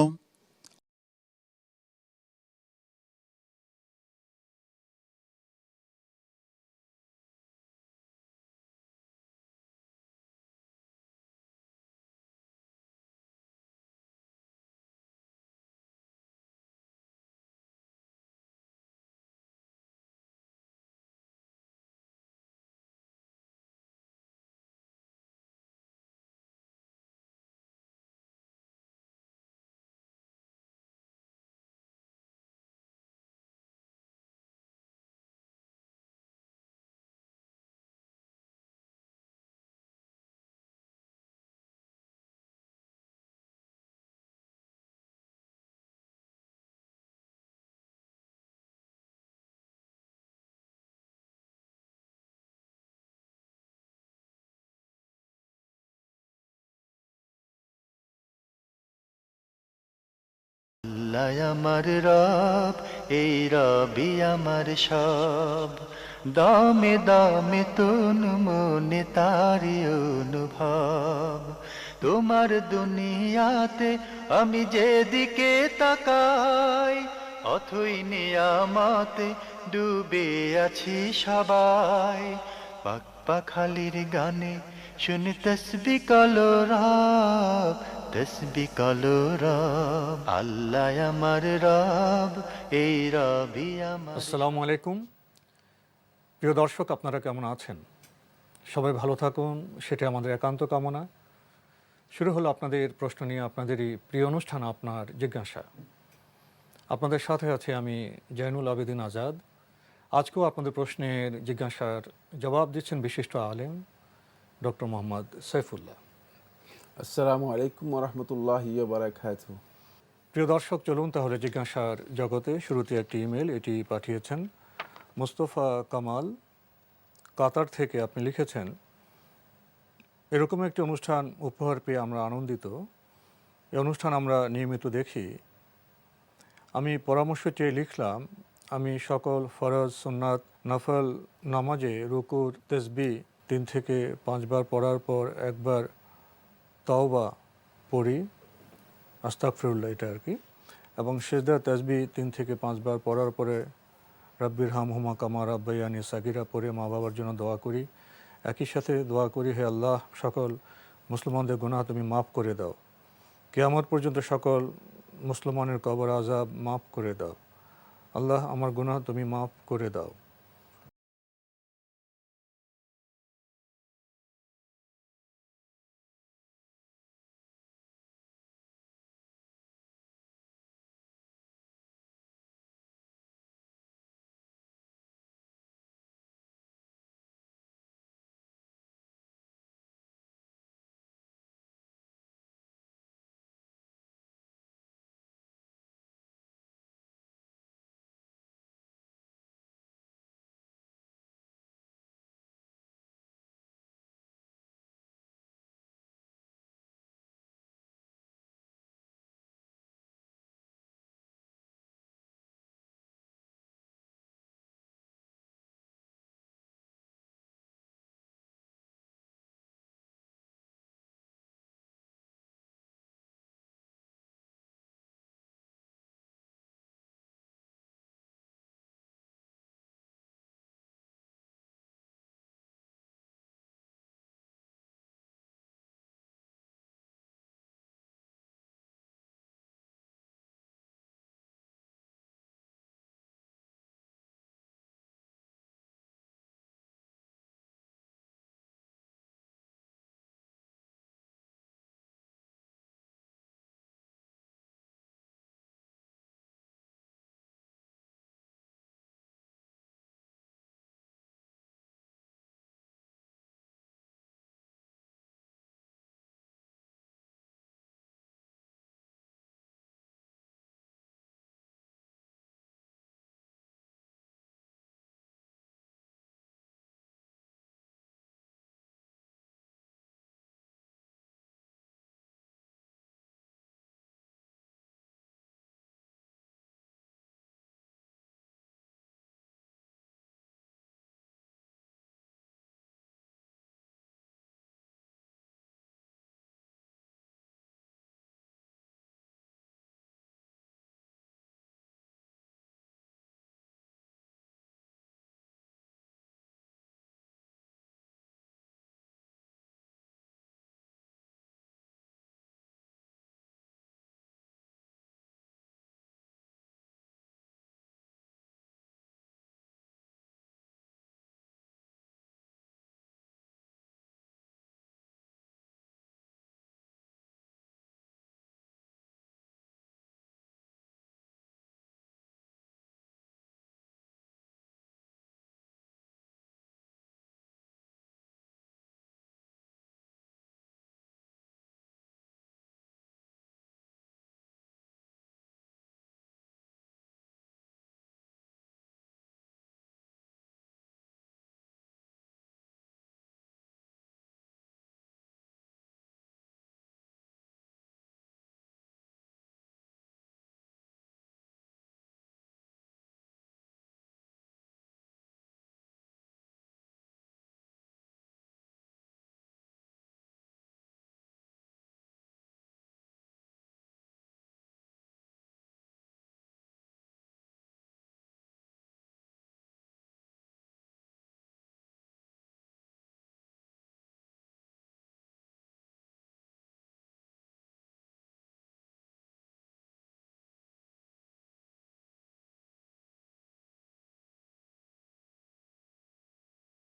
আল্লাহ আমার রব, এই রবি আমার সব, দামে দামে তন মনে তারি অনুভব। তোমার দুনিয়াতে আমি যেদিকে তাকাই, অথই নিয়ামতে ডুবে আছি সবাই। পাক পাখালির গানে শুনি তসবি কলো রব, তসবি কলো রব, আল্লাহ আমার রব, এই রবি আমার। আসসালামু আলাইকুম প্রিয় দর্শক, আপনারা কেমন আছেন? সবাই ভালো থাকুন, সেটা আমাদের একান্ত কামনা। শুরু হলো আপনাদের প্রশ্ন নিয়ে আপনাদেরই প্রিয় অনুষ্ঠান আপনার জিজ্ঞাসা। আপনাদের সাথে আছে আমি জয়নুল আবেদিন আজাদ। আজকেও আপনাদের প্রশ্নের জিজ্ঞাসার জবাব দিচ্ছেন বিশিষ্ট আলেম ডক্টর মোহাম্মদ সাইফুল্লাহ। আসসালামু আলাইকুম ওরহমতুল্লাহি ওয়া বারাকাতুহু। প্রিয় দর্শক, চলুন তাহলে জিজ্ঞাসার জগতে। শুরুতে একটি ইমেল, এটি পাঠিয়েছেন মুস্তফা কামাল কাতার থেকে। আপনি লিখেছেন, এরকম একটি অনুষ্ঠান উপহার পেয়ে আমরা আনন্দিত। এই অনুষ্ঠান আমরা নিয়মিত দেখি। আমি পরামর্শ চেয়ে লিখলাম, আমি সকল ফরজ, সুন্নাত, নফল নামাজে রুকুর তাসবিহ 3 থেকে 5 বার পড়ার পর একবার তাওবা পড়ি, আস্তাগফিরুল্লাহ এটা আর কি, এবং সিজদা তাসবিহ 3 থেকে 5 বার পড়ার পরে রাব্বির হামহুমা কামা রাব্বায়ানি সাগীরা পড়ে মা বাবার জন্য দোয়া করি। একই সাথে দোয়া করি, হে আল্লাহ, সকল মুসলমানদের গুনাহ তুমি মাফ করে দাও, কিয়ামত পর্যন্ত সকল মুসলমানের কবর আযাব মাফ করে দাও, আল্লাহ আমার গুনাহ তুমি মাফ করে দাও।